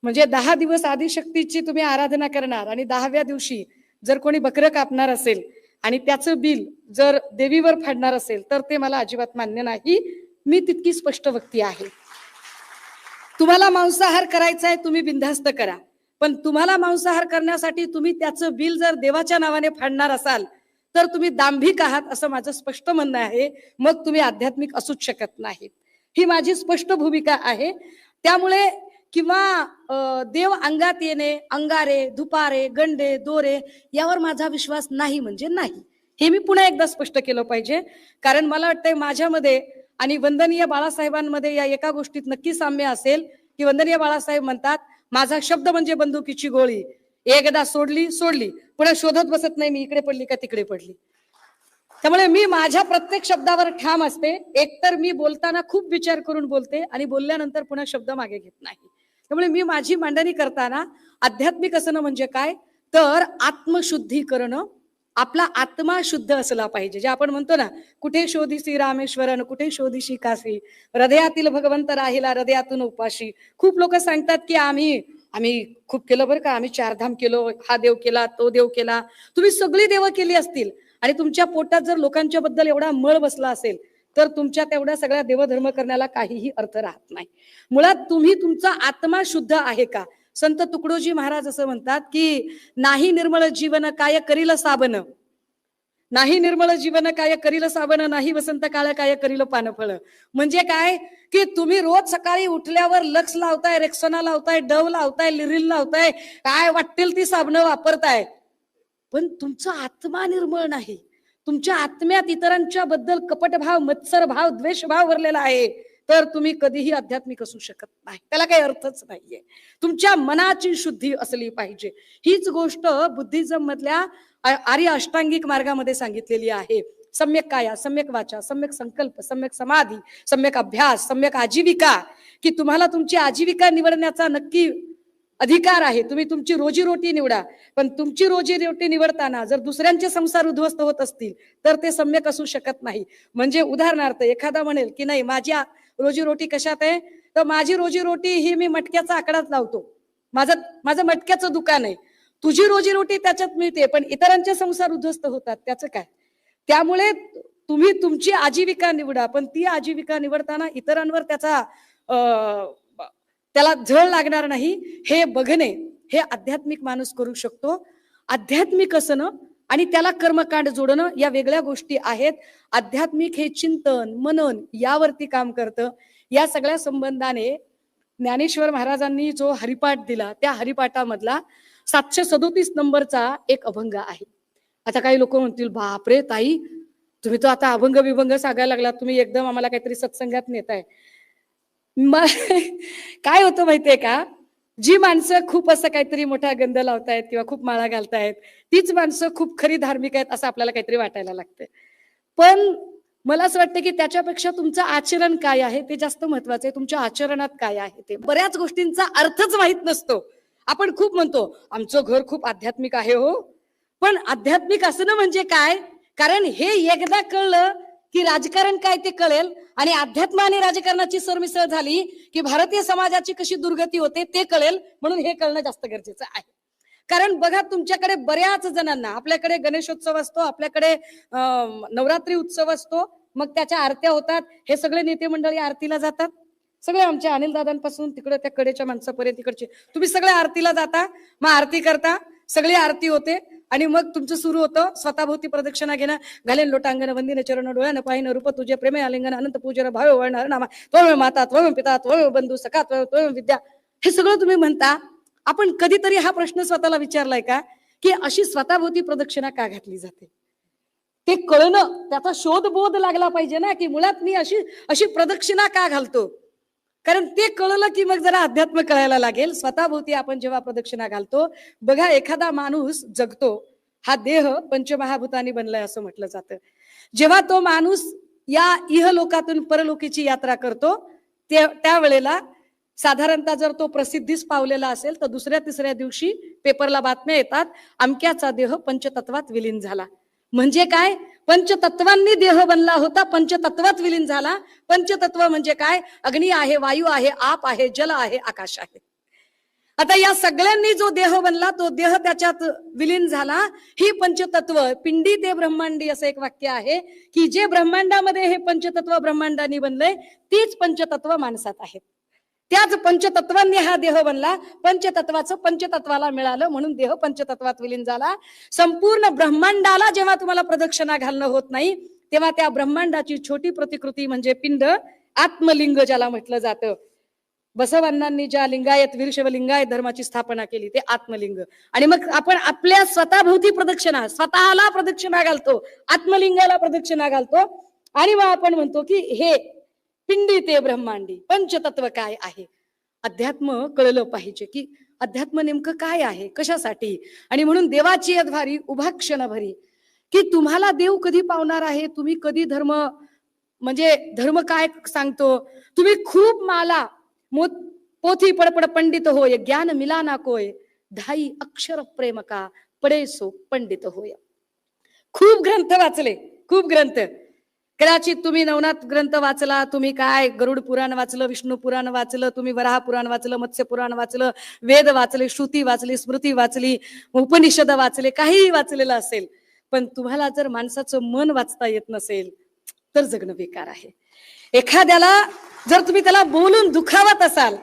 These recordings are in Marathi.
म्हणजे 10 दिवस आदिशक्तीची तुम्ही आराधना करणार आणि 10व्या दिवशी जर कोणी बकरं कापणार असेल आणि त्याचं बिल जर देवीवर फाडणार असेल तर ते मला अजिबात मान्य नाही. मी तितकी स्पष्ट व्यक्ती आहे. तुम्हाला मांसाहार करायचा आहे तुम्ही बिनधास्त करा, पण तुम्हाला मांसाहार करण्यासाठी तुम्ही त्याचं बिल जर देवाच्या नावाने फाडणार असाल तर तुम्ही दांभिक आहात असं माझं स्पष्ट म्हणणं आहे. मग तुम्ही आध्यात्मिक असूच शकत नाहीत. ही माझी स्पष्ट भूमिका आहे. त्यामुळे किंवा देव अंगात येणे, अंगारे, धुपारे, गंडे, दोरे यावर माझा विश्वास नाही म्हणजे नाही. हे मी पुन्हा एकदा स्पष्ट केलं पाहिजे. कारण मला वाटतंय माझ्यामध्ये आणि वंदनीय बाळासाहेबांमध्ये या एका गोष्टीत नक्की साम्य असेल की वंदनीय बाळासाहेब म्हणतात, माझा शब्द म्हणजे बंदुकीची गोळी, एकदा सोडली सोडली, पुन्हा शोधत बसत नाही मी इकडे पडली का तिकडे पडली. त्यामुळे मी माझ्या प्रत्येक शब्दावर ठाम असते. एकतर मी बोलताना खूप विचार करून बोलते आणि बोलल्यानंतर पुन्हा शब्द मागे घेत नाही. त्यामुळे मी माझी मांडणी करताना आध्यात्मिक असणं म्हणजे काय तर आत्मशुद्धी करणं, आपला आत्मा शुद्ध असला पाहिजे. जे आपण म्हणतो ना, कुठे शोधिसी रामेश्वरन, कुठे शोधिशी काशी, हृदयातील भगवंत राहिला हृदयातून उपाशी. खूप लोक सांगतात की आम्ही आम्ही खूप केलं बरं का, आम्ही 4 धाम केलो, हा देव केला, तो देव केला. तुम्ही सगळी देव केली असतील आणि तुमच्या पोटात जर लोकांच्या बद्दल एवढा मळ बसला असेल तर तुमच्या तेवढ्या सगळ्या देवधर्म करण्याला काहीही अर्थ राहत नाही. मुळात तुम्ही तुमचा आत्मा शुद्ध आहे का? संत तुकडोजी महाराज असं म्हणतात की नाही निर्मळ जीवन काय करील साबन, नाही निर्मळ जीवन काय करील साबन, नाही वसंत काळ काय करील पानफळ. म्हणजे काय की तुम्ही रोज सकाळी उठल्यावर लक्स लावताय, रेक्सोना लावताय, डव लावताय, लिरिल लावताय, काय वाटतील ती साबणं वापरताय, पण तुमचा आत्मा निर्मळ नाही. तुमच्या आत्म्यात इतरांच्या बद्दल कपटभाव, मत्सरभाव, द्वेषभाव भरलेला आहे तर तुम्ही कधीही आध्यात्मिक असू शकत नाही. त्याला काही अर्थच नाहीये. तुमच्या मनाची शुद्धी असली पाहिजे. हीच गोष्ट बुद्धिझम मधल्या आर्य अष्टांगिक मार्गामध्ये सांगितलेली आहे. सम्यक काया, सम्यक वाचा, सम्यक संकल्प, सम्यक समाधी, सम्यक अभ्यास, सम्यक आजीविका. की तुम्हाला तुमची आजीविका निवडण्याचा नक्की अधिकार आहे. तुम्ही तुमची रोजीरोटी निवडा, पण तुमची रोजीरोटी निवडताना जर दुसऱ्यांचे संसार उद्ध्वस्त होत असतील तर ते सम्यक असू शकत नाही. म्हणजे उदाहरणार्थ एखादा म्हणेल की नाही माझी रोजीरोटी कशात आहे, तर माझी रोजीरोटी ही मी मटक्याचा आकडाच लावतो, माझं मटक्याचं दुकान आहे. तुझी रोजीरोटी त्याच्यात मिळते पण इतरांचे संसार उद्ध्वस्त होतात, त्याचं काय? त्यामुळे तुम्ही तुमची आजीविका निवडा, पण ती आजीविका निवडताना इतरांवर त्याला झळ लागणार नाही हे बघणे, हे आध्यात्मिक माणूस करू शकतो. आध्यात्मिक असणं आणि त्याला कर्मकांड जोडणं या वेगळ्या गोष्टी आहेत. आध्यात्मिक हे चिंतन, मनन यावरती काम करतं. या सगळ्या संबंधाने ज्ञानेश्वर महाराजांनी जो हरिपाठ दिला त्या हरिपाठामधला 737 नंबरचा एक अभंग आहे. आता काही लोक म्हणतील बापरे ताई, तुम्ही तो आता अभंग विभंग सांगायला लागला, तुम्ही एकदम आम्हाला काहीतरी सत्संगात नेताय. काय होतं माहितीये का, जी माणसं खूप असं काहीतरी मोठा गंध लावतायत किंवा खूप माळा घालतायत तीच माणसं खूप खरी धार्मिक आहेत असं आपल्याला काहीतरी वाटायला लागतं. पण मला असं वाटतं की त्याच्यापेक्षा तुमचं आचरण काय आहे ते जास्त महत्वाचं आहे. तुमच्या आचरणात काय आहे ते. बऱ्याच गोष्टींचा अर्थच माहित नसतो. आपण खूप म्हणतो आमचं घर खूप आध्यात्मिक आहे हो, पण आध्यात्मिक असणं म्हणजे काय? कारण हे एकदा कळलं की राजकारण काय ते कळेल आणि अध्यात्म आणि राजकारणाची सरमिसळ झाली की भारतीय समाजाची कशी दुर्गती होते ते कळेल. म्हणून हे कळणं जास्त गरजेचं आहे. कारण बघा तुमच्याकडे बऱ्याच जणांना, आपल्याकडे गणेशोत्सव असतो, आपल्याकडे नवरात्री उत्सव असतो, मग त्याच्या आरत्या होतात, हे सगळे नेते मंडळी आरतीला जातात. सगळे आमच्या अनिल दादांपासून तिकडे त्या कडेच्या माणसापर्यंत तिकडचे तुम्ही सगळे आरतीला जाता, मग आरती करता, सगळी आरती होते आणि मग तुमचं सुरू होतं स्वतःभोवती प्रदक्षिणा घेणं, घालेन लोटांगण वंदिने चरण डोळ्यानं पाहिनं रूप तुझे प्रेमे आलिंगन अनंत पूजन भाव वर्ण नामा त्वमेव माता त्वमेव पिता त्वमेव बंधू सखा त्वमेव विद्या, हे सगळं तुम्ही म्हणता. आपण कधीतरी हा प्रश्न स्वतःला विचारलाय का की अशी स्वतःभोवती प्रदक्षिणा का घातली जाते? ते कळणं, त्याचा शोधबोध लागला पाहिजे ना की मुळात मी अशी प्रदक्षिणा का घालतो. कारण ते कळलं की मग जरा अध्यात्म कळायला लागेल. स्वतःभोवती आपण जेव्हा प्रदक्षिणा घालतो, बघा एखादा माणूस जगतो, हा देह पंचमहाभूतांनी बनलाय असं म्हटलं जातं. जेव्हा तो माणूस या इहलोकातून परलोकीची यात्रा करतो त्यावेळेला साधारणतः जर तो प्रसिद्धीस पावलेला असेल तर दुसऱ्या तिसऱ्या दिवशी पेपरला बातम्या येतात, अमक्याचा देह पंचतत्वात विलीन झाला. म्हणजे काय? पंचतत्वांनी देह बनला होता, पंचतत्वात विलीन झाला. पंचतत्व म्हणजे काय? अग्नी आहे, वायू आहे, आप आहे, जल आहे, आकाश आहे. आता या सगळ्यांनी जो देह बनला तो देह त्याच्यात विलीन झाला. ही पंचतत्व पिंडी ते ब्रह्मांडी असं एक वाक्य आहे की जे ब्रह्मांडामध्ये हे पंचतत्व ब्रह्मांडाने बनले तीच पंचतत्व माणसात आहेत. त्याच पंचतत्वांनी हा देह बनला. पंचतत्वाचं पंचतत्वाला मिळालं म्हणून देह पंचतत्वात विलीन झाला. संपूर्ण ब्रह्मांडाला जेव्हा तुम्हाला प्रदक्षिणा घालणं होत नाही तेव्हा त्या ब्रह्मांडाची छोटी प्रतिकृती म्हणजे पिंड आत्मलिंग ज्याला म्हटलं जातं. बसवांनांनी ज्या लिंगायत वीरशैव लिंगायत धर्माची स्थापना केली ते आत्मलिंग. आणि मग आपण आपल्या स्वतःभोवती प्रदक्षिणा स्वतःला प्रदक्षिणा घालतो, आत्मलिंगाला प्रदक्षिणा घालतो आणि मग आपण म्हणतो की हे पिंडी ते ब्रह्मांडी पंचतत्व काय आहे. अध्यात्म कळलं पाहिजे की अध्यात्म नेमकं काय आहे, कशासाठी. आणि म्हणून देवाची अध्वारी उभा क्षण भरी की तुम्हाला देव कधी पावणार आहे, तुम्ही कधी धर्म म्हणजे धर्म काय सांगतो. तुम्ही खूप माला पोथी पडपड पंडित होय, ज्ञान मिला ना कोय, धाई अक्षर प्रेम का पडे सो पंडित होय. खूप ग्रंथ वाचले, खूप ग्रंथ. कदाचित तुम्ही नवनाथ ग्रंथ वाचला, तुम्ही काय गरुड पुराण वाचलं, विष्णू पुराण वाचलं, तुम्ही वराह पुराण वाचलं, मत्स्य पुराण वाचलं, वेद वाचले, श्रुती वाचली, स्मृती वाचली, उपनिषद वाचले, काहीही वाचलेलं असेल. पण तुम्हाला जर माणसाचं मन वाचता येत नसेल तर जगणं बेकार आहे. एखाद्याला जर तुम्ही त्याला बोलून दुखावत असाल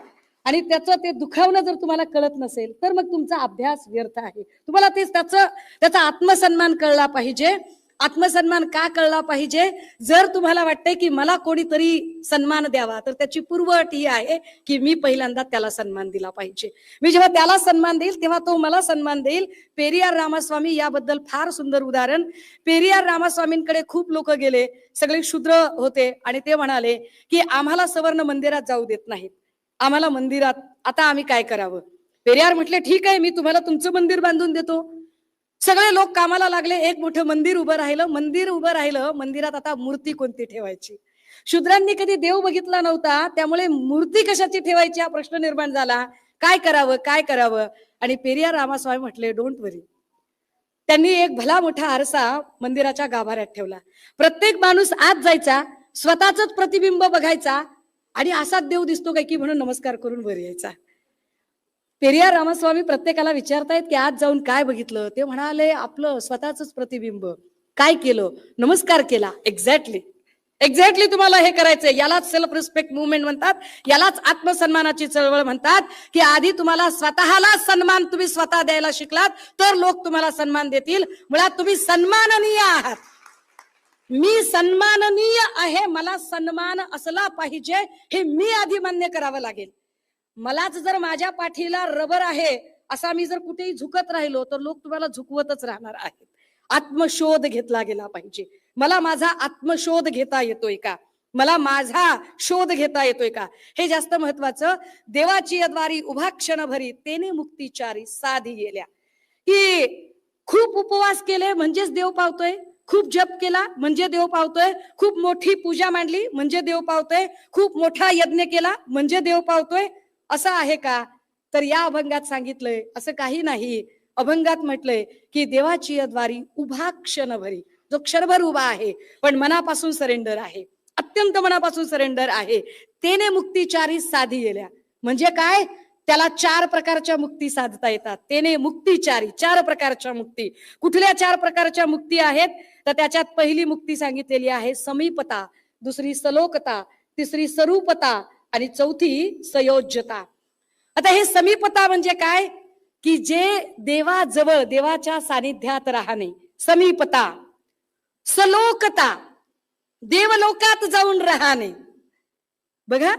आणि त्याचं ते दुखावणं जर तुम्हाला कळत नसेल तर मग तुमचा अभ्यास व्यर्थ आहे. तुम्हाला तेच त्याचा आत्मसन्मान कळला पाहिजे. आत्मसन्मान का कळला पाहिजे. जर तुम्हाला वाटतंय की मला कोणीतरी सन्मान द्यावा तर त्याची पूर्वअट ही आहे की मी पहिल्यांदा त्याला सन्मान दिला पाहिजे. मी जेव्हा त्याला सन्मान देईल तेव्हा तो मला सन्मान देईल. पेरियार रामास्वामी याबद्दल फार सुंदर उदाहरण. पेरियार रामास्वामींकडे खूप लोक गेले, सगळे शूद्र होते आणि ते म्हणाले की आम्हाला सवर्ण मंदिरात जाऊ देत नाहीत, आम्हाला मंदिरात आता आम्ही काय करावं. पेरियार म्हटले ठीक आहे, मी तुम्हाला तुमचं मंदिर बांधून देतो. सगळे लोक कामाला लागले. एक मोठं मंदिर उभं राहिलं. मंदिरात आता मूर्ती कोणती ठेवायची. शूद्रांनी कधी देव बघितला नव्हता, त्यामुळे मूर्ती कशाची ठेवायची हा प्रश्न निर्माण झाला. काय करावं. आणि पेरियार रामास्वामी म्हटले डोंट वरी. त्यांनी एक भला मोठा आरसा मंदिराच्या गाभाऱ्यात ठेवला. प्रत्येक माणूस आत जायचा, स्वतःच प्रतिबिंब बघायचा आणि असाच देव दिसतो काय की म्हणून नमस्कार करून वर यायचा. पेरियार रामास्वामी प्रत्येकाला विचारतायत की आज जाऊन काय बघितलं. ते म्हणाले आपलं स्वतःच प्रतिबिंब. काय केलं? नमस्कार केला. एक्झॅक्टली तुम्हाला हे करायचंय. यालाच सेल्फ रिस्पेक्ट मुवमेंट म्हणतात, यालाच आत्मसन्मानाची चळवळ म्हणतात की आधी तुम्हाला स्वतःला सन्मान तुम्ही स्वतः द्यायला शिकलात तर लोक तुम्हाला सन्मान देतील. मुळात तुम्ही सन्माननीय आहात. मी सन्माननीय आहे, मला सन्मान असला पाहिजे हे मी आधी मान्य करावं लागेल. मलाच जर माझ्या पाठीला रबर आहे असा मी जर कुठेही झुकत राहिलो तर लोक तुम्हाला झुकवतच राहणार आहेत. आत्मशोध घेतला गेला पाहिजे. मला माझा आत्मशोध घेता येतोय का, मला माझा शोध घेता येतोय का, हे जास्त महत्वाचं. देवाची अद्वारी उभा क्षण भरी तेने मुक्तीचारी साधी गेल्या. की खूप उपवास केले म्हणजेच देव पावतोय, खूप जप केला म्हणजे देव पावतोय, खूप मोठी पूजा मांडली म्हणजे देव पावतोय, खूप मोठा यज्ञ केला म्हणजे देव पावतोय, असं आहे का. तर या अभंगात सांगितलंय असं काही नाही. अभंगात म्हटलंय की देवाची अद्वारी उभा क्षण भरी. जो क्षणभर उभा आहे पण मनापासून सरेंडर आहे, अत्यंत मनापासून सरेंडर आहे. तेने मुक्तीचारी साधी गेल्या. म्हणजे काय, त्याला 4 प्रकारच्या मुक्ती साधता येतात. तेने मुक्तीचारी 4 प्रकारच्या मुक्ती. कुठल्या 4 प्रकारच्या मुक्ती आहेत तर त्याच्यात पहिली मुक्ती सांगितलेली आहे समीपता, दुसरी सलोकता, तिसरी स्वरूपता आणि चौथी संयोज्यता. आता हे समीपता म्हणजे काय की जे देवाजवळ देवाच्या सानिध्यात राहणे, समीपता. सलोकता, देवलोकात जाऊन राहणे. बघा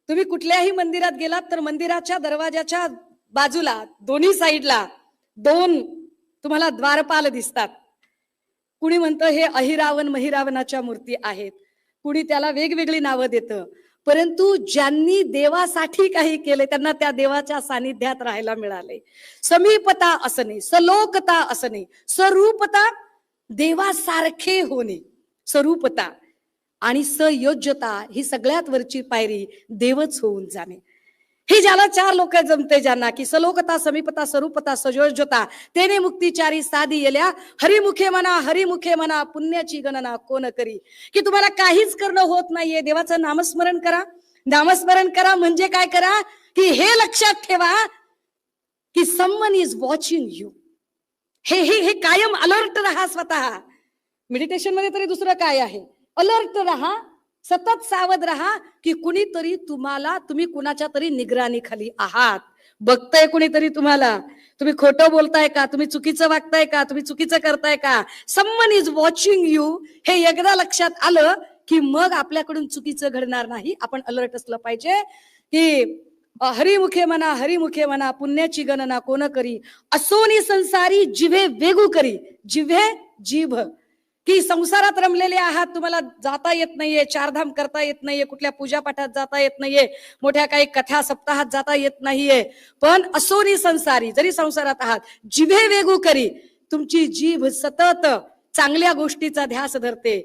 तुम्ही कुठल्याही मंदिरात गेलात तर मंदिराच्या दरवाजाच्या बाजूला दोन्ही साईडला 2 तुम्हाला द्वारपाल दिसतात. कुणी म्हणतं हे अहिरावण महिरावणाच्या मूर्ती आहेत, कुणी त्याला वेगवेगळी नावं देतं. परंतु ज्यांनी देवासाठी काही केले त्यांना त्या देवाच्या सानिध्यात राहायला मिळाले. समीपता असं नाही, सलोकता असं नाही, स्वरूपता देवासारखे होणे, स्वरूपता आणि संयोज्यता ही सगळ्यात वरची पायरी देवच होऊन जाणे. हे ज्याला 4 लोक जमते, ज्यांना की सलोकता, समीपता, स्वरूपता, संयोज्यता. तेने मुक्तीचारी साधी येल्या. हरिमुखे म्हणा पुण्याची गणना कोण करी. की तुम्हाला काहीच करणं होत नाहीये, देवाचं नामस्मरण करा. नामस्मरण करा म्हणजे काय करा की हे लक्षात ठेवा की समवन इज वॉचिंग यू. हे हे हे कायम अलर्ट राहा स्वतः. मेडिटेशन मध्ये तरी दुसरं काय आहे? अलर्ट राहा, सतत सावध राहा की कुणीतरी तुम्हाला, तुम्ही कुणाच्या तरी निगराणीखाली आहात. बघताय कुणीतरी तुम्हाला, तुम्ही खोटं बोलताय का, तुम्ही चुकीचं वागताय का, तुम्ही चुकीचं करताय का. समवन इज वॉचिंग यू हे एकदा लक्षात आलं की मग आपल्याकडून चुकीचं घडणार नाही. आपण अलर्ट असलं पाहिजे की हरिमुखे म्हणा, हरिमुखे म्हणा, पुण्याची गणना कोण करी, असोनी संसारी जिव्हे वेगू करी. जिव्हे जीभ, की संसारात रमलेले आहात, तुम्हाला जाता येत नाहीये, चारधाम करता येत नाहीये, कुठल्या पूजा पाठात जाता येत नाहीये, मोठ्या काही कथा सप्ताहात जाता येत नाहीये. पण असोनी संसारी, जरी संसारात आहात, जिव्हे वेगू करी, तुमची जीभ सतत चांगल्या गोष्टीचा ध्यास धरते.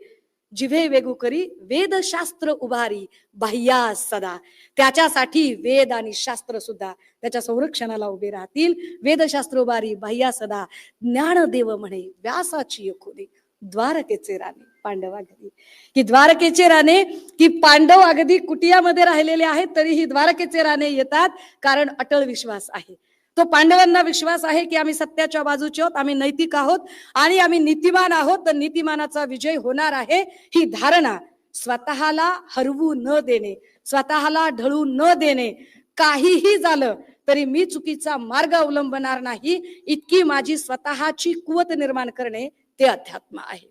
जिव्हे वेगू करी वेदशास्त्र उभारी बाह्या सदा. त्याच्यासाठी वेद आणि शास्त्र सुद्धा त्याच्या संरक्षणाला उभे राहतील. वेदशास्त्र उभारी बाह्या सदा. ज्ञानदेव म्हणे व्यासाची खोली, द्वारकेचे राणे पांडवा घरी. की द्वारकेचे राणे, की पांडव अगदी कुटियामध्ये राहिलेले आहेत तरीही द्वारकेचे राणे येतात, कारण अटळ विश्वास आहे. तो पांडवांना विश्वास आहे की आम्ही सत्याच्या बाजूचे आहोत, आम्ही नैतिक आहोत आणि आम्ही नीतिमान आहोत, तर नीतिमानाचा विजय होणार आहे. ही धारणा, स्वतःला हरवू न देणे, स्वतःला ढळू न देणे. काहीही झालं तरी मी चुकीचा मार्ग अवलंबणार नाही, इतकी माझी स्वतःची कुवत निर्माण करणे, ते अध्यात्म आहे.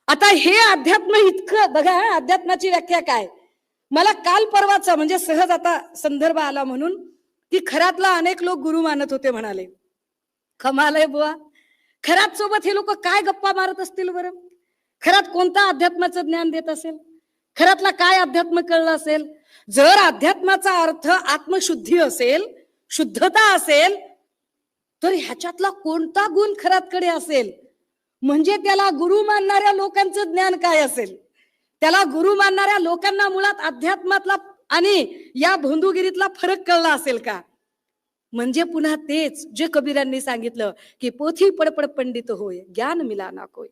आता हे अध्यात्म इतकं बघा, अध्यात्माची व्याख्या काय. मला काल परवाचा म्हणजे सहज आता संदर्भ आला म्हणून, की खरातला अनेक लोक गुरु मानत होते. म्हणाले कमाल आहे बुवा, खरात सोबत हे लोक काय गप्पा मारत असतील बरं. खरात कोणता अध्यात्माचं ज्ञान देत असेल, खरातला काय अध्यात्म कळलं असेल. जर अध्यात्माचा अर्थ आत्मशुद्धी असेल, शुद्धता असेल, तर ह्याच्यातला कोणता गुण खरातकडे असेल. म्हणजे त्याला गुरु मानणाऱ्या लोकांचं ज्ञान काय असेल. त्याला गुरु मानणाऱ्या लोकांना मुळात अध्यात्मातला आणि या भोंदूगिरीतला फरक कळला असेल का. म्हणजे पुन्हा तेच जे कबीरांनी सांगितलं की पोथी पडपड पंडित होय, ज्ञान मिला ना कोय.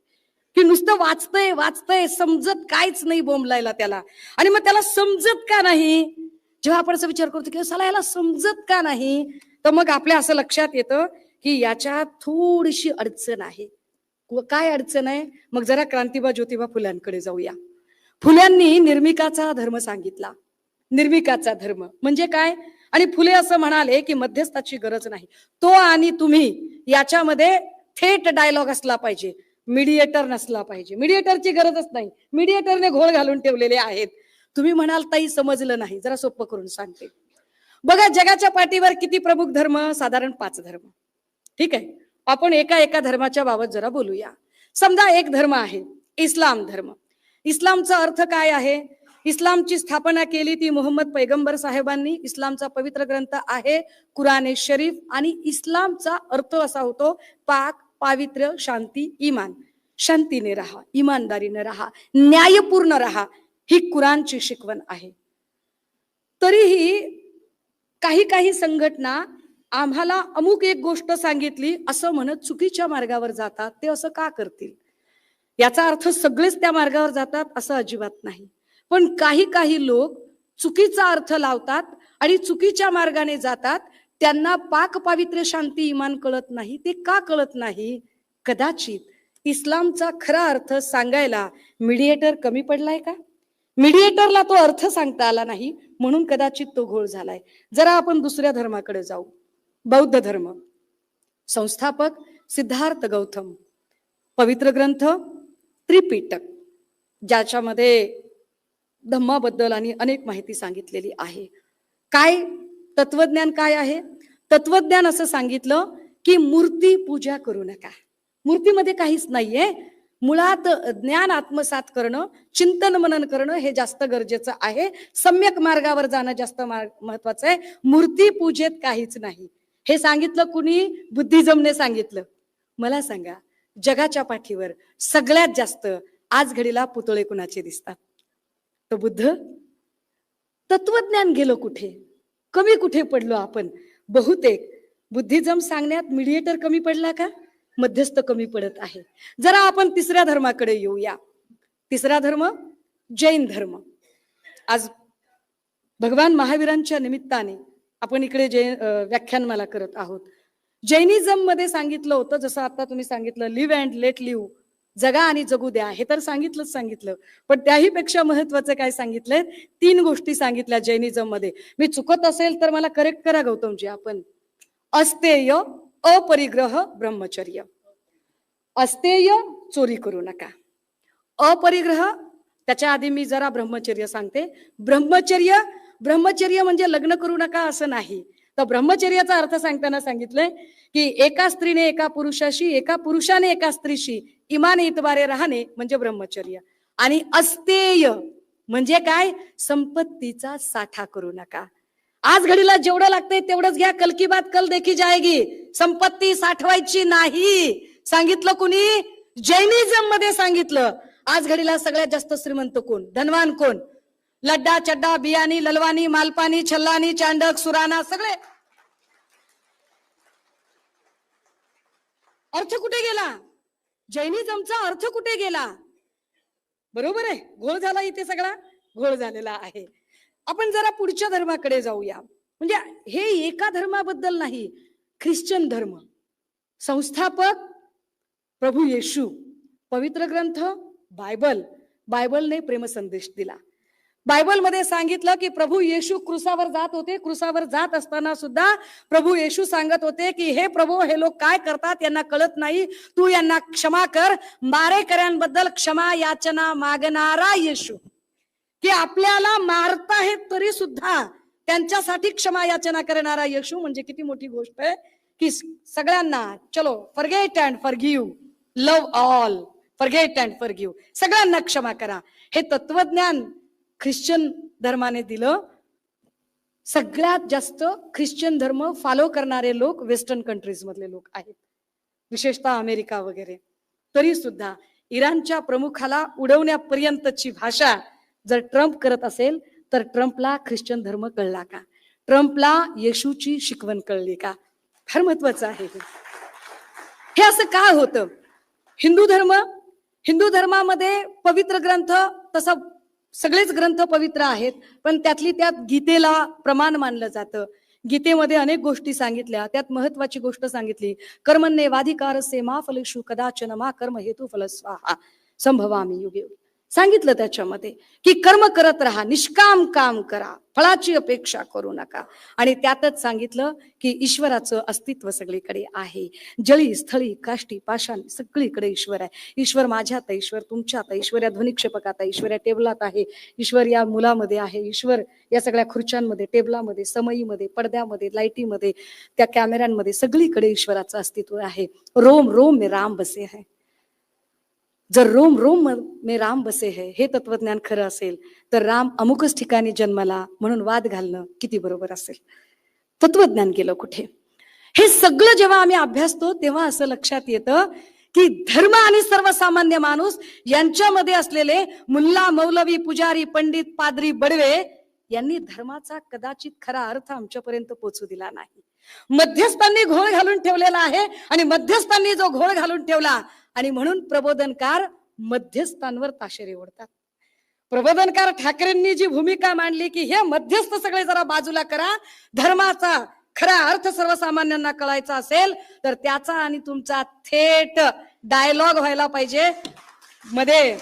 की नुसतं वाचतय वाचतय, समजत काहीच नाही बोंबलायला त्याला. आणि मग त्याला समजत का नाही, जेव्हा आपण असं विचार करतो की साला याला समजत का नाही, तर मग आपल्या असं लक्षात येतं की याच्यात थोडीशी अडचण आहे. काय अडचण आहे. मग जरा क्रांतिबा ज्योतिबा फुल्यांकडे जाऊया. फुल्यांनी निर्मिकाचा धर्म सांगितला. निर्मिकाचा धर्म म्हणजे काय. आणि फुले असं म्हणाले की मध्यस्थाची गरज नाही, तो आणि तुम्ही याच्यामध्ये थेट डायलॉग असला पाहिजे, मीडिएटर नसला पाहिजे. मीडिएटरची गरजच नाही, मीडिएटरने घोळ घालून ठेवलेले आहेत. तुम्ही म्हणाल ताई समजलं नाही, जरा सोपं करून सांगते. बघा जगाच्या पाठीवर किती प्रमुख धर्म, साधारण 5 धर्म. ठीक आहे, आपण एका एका धर्माच्या बाबत जरा बोलूया. समजा एक धर्म आहे इस्लाम धर्म. इस्लामचा अर्थ काय आहे. इस्लामची स्थापना केली ती मोहम्मद पैगंबर साहेबांनी. इस्लामचा पवित्र ग्रंथ आहे कुराणे शरीफ. आणि इस्लामचा अर्थ असा होतो पाक, पावित्र्य, शांती, इमान. शांतीने राहा, इमानदारीने राहा, न्यायपूर्ण राहा, ही कुराणची शिकवण आहे. तरीही काही काही संघटना आम्हाला अमुक एक गोष्ट सांगितली असं म्हणत चुकीच्या मार्गावर जातात. ते असं का करतील. याचा अर्थ सगळेच त्या मार्गावर जातात असं अजिबात नाही. पण काही काही लोक चुकीचा अर्थ लावतात आणि चुकीच्या मार्गाने जातात. त्यांना पाक, पावित्र्य, शांती, इमान कळत नाही. ते का कळत नाही. कदाचित इस्लामचा खरा अर्थ सांगायला मीडिएटर कमी पडलाय का. मीडिएटरला तो अर्थ सांगता आला नाही, म्हणून कदाचित तो घोळ झालाय. जरा आपण दुसऱ्या धर्माकडे जाऊ. बौद्ध धर्म. संस्थापक सिद्धार्थ गौतम. पवित्र ग्रंथ त्रिपिटक, ज्याच्यामध्ये धम्माबद्दल आणि अनेक माहिती सांगितलेली आहे. काय तत्वज्ञान काय आहे. तत्वज्ञान असं सांगितलं की मूर्ती पूजा करू नका. मूर्तीमध्ये काहीच नाहीये. मुळात ज्ञान आत्मसात करणं, चिंतन मनन करणं हे जास्त गरजेचं आहे. सम्यक मार्गावर जाणं जास्त महत्वाचं आहे. मूर्ती पूजेत काहीच नाही. हे सांगितलं कुणी. बुद्धिझमने सांगितलं. मला सांगा जगाच्या पाठीवर सगळ्यात जास्त आज घडीला पुतळे कुणाचे दिसतात. तो बुद्ध. तत्वज्ञान गेलो कुठे. कमी कुठे पडलो आपण. बहुतेक बुद्धिझम सांगण्यात मीडिएटर कमी पडला का, मध्यस्थ कमी पडत आहे. जरा आपण तिसऱ्या धर्माकडे येऊया. तिसरा धर्म जैन धर्म. आज भगवान महावीरांच्या निमित्ताने आपण इकडे व्याख्यानमाला करत आहोत. जैनिझम मध्ये सांगितलं होतं, जसं आता तुम्ही सांगितलं, लिव्ह अँड लेट लिव्ह, जगा आणि जगू द्या, हे तर सांगितलं. पण त्याही पेक्षा महत्वाचं काय सांगितलंय? 3 गोष्टी सांगितल्या जैनिझम मध्ये. मी चुकत असेल तर मला करेक्ट करा गौतमजी. आपण अस्तेय, अपरिग्रह, ब्रह्मचर्य. अस्तेय, चोरी करू नका. अपरिग्रह, त्याच्या आधी मी जरा ब्रह्मचर्य सांगते. ब्रह्मचर्य म्हणजे लग्न करू नका असं नाही. तर ब्रह्मचर्याचा अर्थ सांगताना सांगितलंय की एका स्त्रीने एका पुरुषाशी, एका पुरुषाने एका स्त्रीशी इमाने इतबारे राहणे म्हणजे ब्रह्मचर्य. आणि अस्तेय म्हणजे काय? संपत्तीचा साठा करू नका. आज घडीला जेवढं लागतंय तेवढंच घ्या, कल की बात कल देखी जाएगी. संपत्ती साठवायची नाही. सांगितलं कुणी? जैनिझम मध्ये सांगितलं. आज घडीला सगळ्यात जास्त श्रीमंत कोण? धनवान कोण? लड्डा चड्डा बियानी ललवानी मालपानी छल्लानी चांडक सुराना सगळे. अर्थ कुठे गेला? जैनिझमचा अर्थ कुठे गेला? बरोबर आहे, घोळ झाला इथे, सगळा घोळ झालेला आहे. आपण जरा पुढच्या धर्माकडे जाऊया. म्हणजे हे एका धर्माबद्दल नाही, ख्रिश्चन धर्म, संस्थापक प्रभू येशू, पवित्र ग्रंथ बायबलने प्रेमसंदेश दिला. बायबलमध्ये सांगितलं की प्रभू येशू क्रुसावर जात होते. क्रुसावर जात असताना सुद्धा प्रभू येशू सांगत होते की हे प्रभू, हे लोक काय करतात यांना कळत नाही, तू यांना क्षमा कर. मारेकऱ्यांबद्दल क्षमा याचना मागणारा येशू, की आपल्याला मारताहेत तरी सुद्धा त्यांच्यासाठी क्षमा याचना करणारा येशू म्हणजे किती मोठी गोष्ट आहे. की सगळ्यांना चलो forget and forgive, love all, forget and forgive, सगळ्यांना क्षमा करा. हे तत्वज्ञान ख्रिश्चन धर्माने दिलं. सगळ्यात जास्त ख्रिश्चन धर्म फॉलो करणारे लोक वेस्टर्न कंट्रीज मधले लोक आहेत, विशेषतः अमेरिका वगैरे. तरी सुद्धा इराणच्या प्रमुखाला उडवण्यापर्यंतची भाषा जर ट्रम्प करत असेल तर ट्रम्पला ख्रिश्चन धर्म कळला का? ट्रम्पला येशूची शिकवण कळली का? फार महत्वाचं आहे हे. असं का होतं? हिंदू धर्मामध्ये पवित्र ग्रंथ, तसा सगळेच ग्रंथ पवित्र आहेत, पण त्यातली त्यात गीतेला प्रमाण मानलं जातं. गीतेमध्ये अनेक गोष्टी सांगितल्या. त्यात महत्वाची गोष्ट सांगितली, कर्मण्येवाधिकारस्य मा फलेषु कदाचन मा कर्म हेतु फलस्वाहा संभवामी युगे. सांगितलं त्याच्यामध्ये की कर्म करत राहा, निष्काम काम करा, फळाची अपेक्षा करू नका. आणि त्यातच सांगितलं की ईश्वराचं अस्तित्व सगळीकडे आहे. जळी स्थळी काष्टी पाषाण सगळीकडे ईश्वर आहे. ईश्वर माझ्यात आहे, ईश्वर तुमच्यात आहे, ईश्वर या ध्वनिक्षेपकात आहे, ईश्वर या टेबलात आहे, ईश्वर या मुलामध्ये आहे, ईश्वर या सगळ्या खुर्च्यांमध्ये, टेबलामध्ये, समईमध्ये, पडद्यामध्ये, लाईटीमध्ये, त्या कॅमेऱ्यांमध्ये, सगळीकडे ईश्वराचं अस्तित्व आहे. रोम रोम में राम बसे है. जर रोम रोम में राम बसे है हे तत्वज्ञान खरं असेल तर राम अमुकच ठिकाणी जन्माला म्हणून वाद घालणं किती बरोबर असेल? तत्वज्ञान गेलं कुठे? हे सगळं जेव्हा आम्ही अभ्यासतो तेव्हा असं लक्षात येतं की धर्म आणि सर्वसामान्य माणूस यांच्यामध्ये असलेले मुल्ला, मौलवी, पुजारी, पंडित, पादरी, बडवे यांनी धर्माचा कदाचित खरा अर्थ आमच्यापर्यंत पोहोचू दिला नाही. मध्यस्थांनी घोळ घालून ठेवलेला आहे. आणि मध्यस्थांनी जो घोळ घालून ठेवला, आणि म्हणून प्रबोधनकार मध्यस्थांवर ताशेरे ओढतात. प्रबोधनकार ठाकरेंनी जी भूमिका मांडली की हे मध्यस्थ सगळे जरा बाजूला करा, धर्माचा खरा अर्थ सर्वसामान्यांना कळायचा असेल तर त्याचा आणि तुमचा थेट डायलॉग व्हायला पाहिजे मध्ये.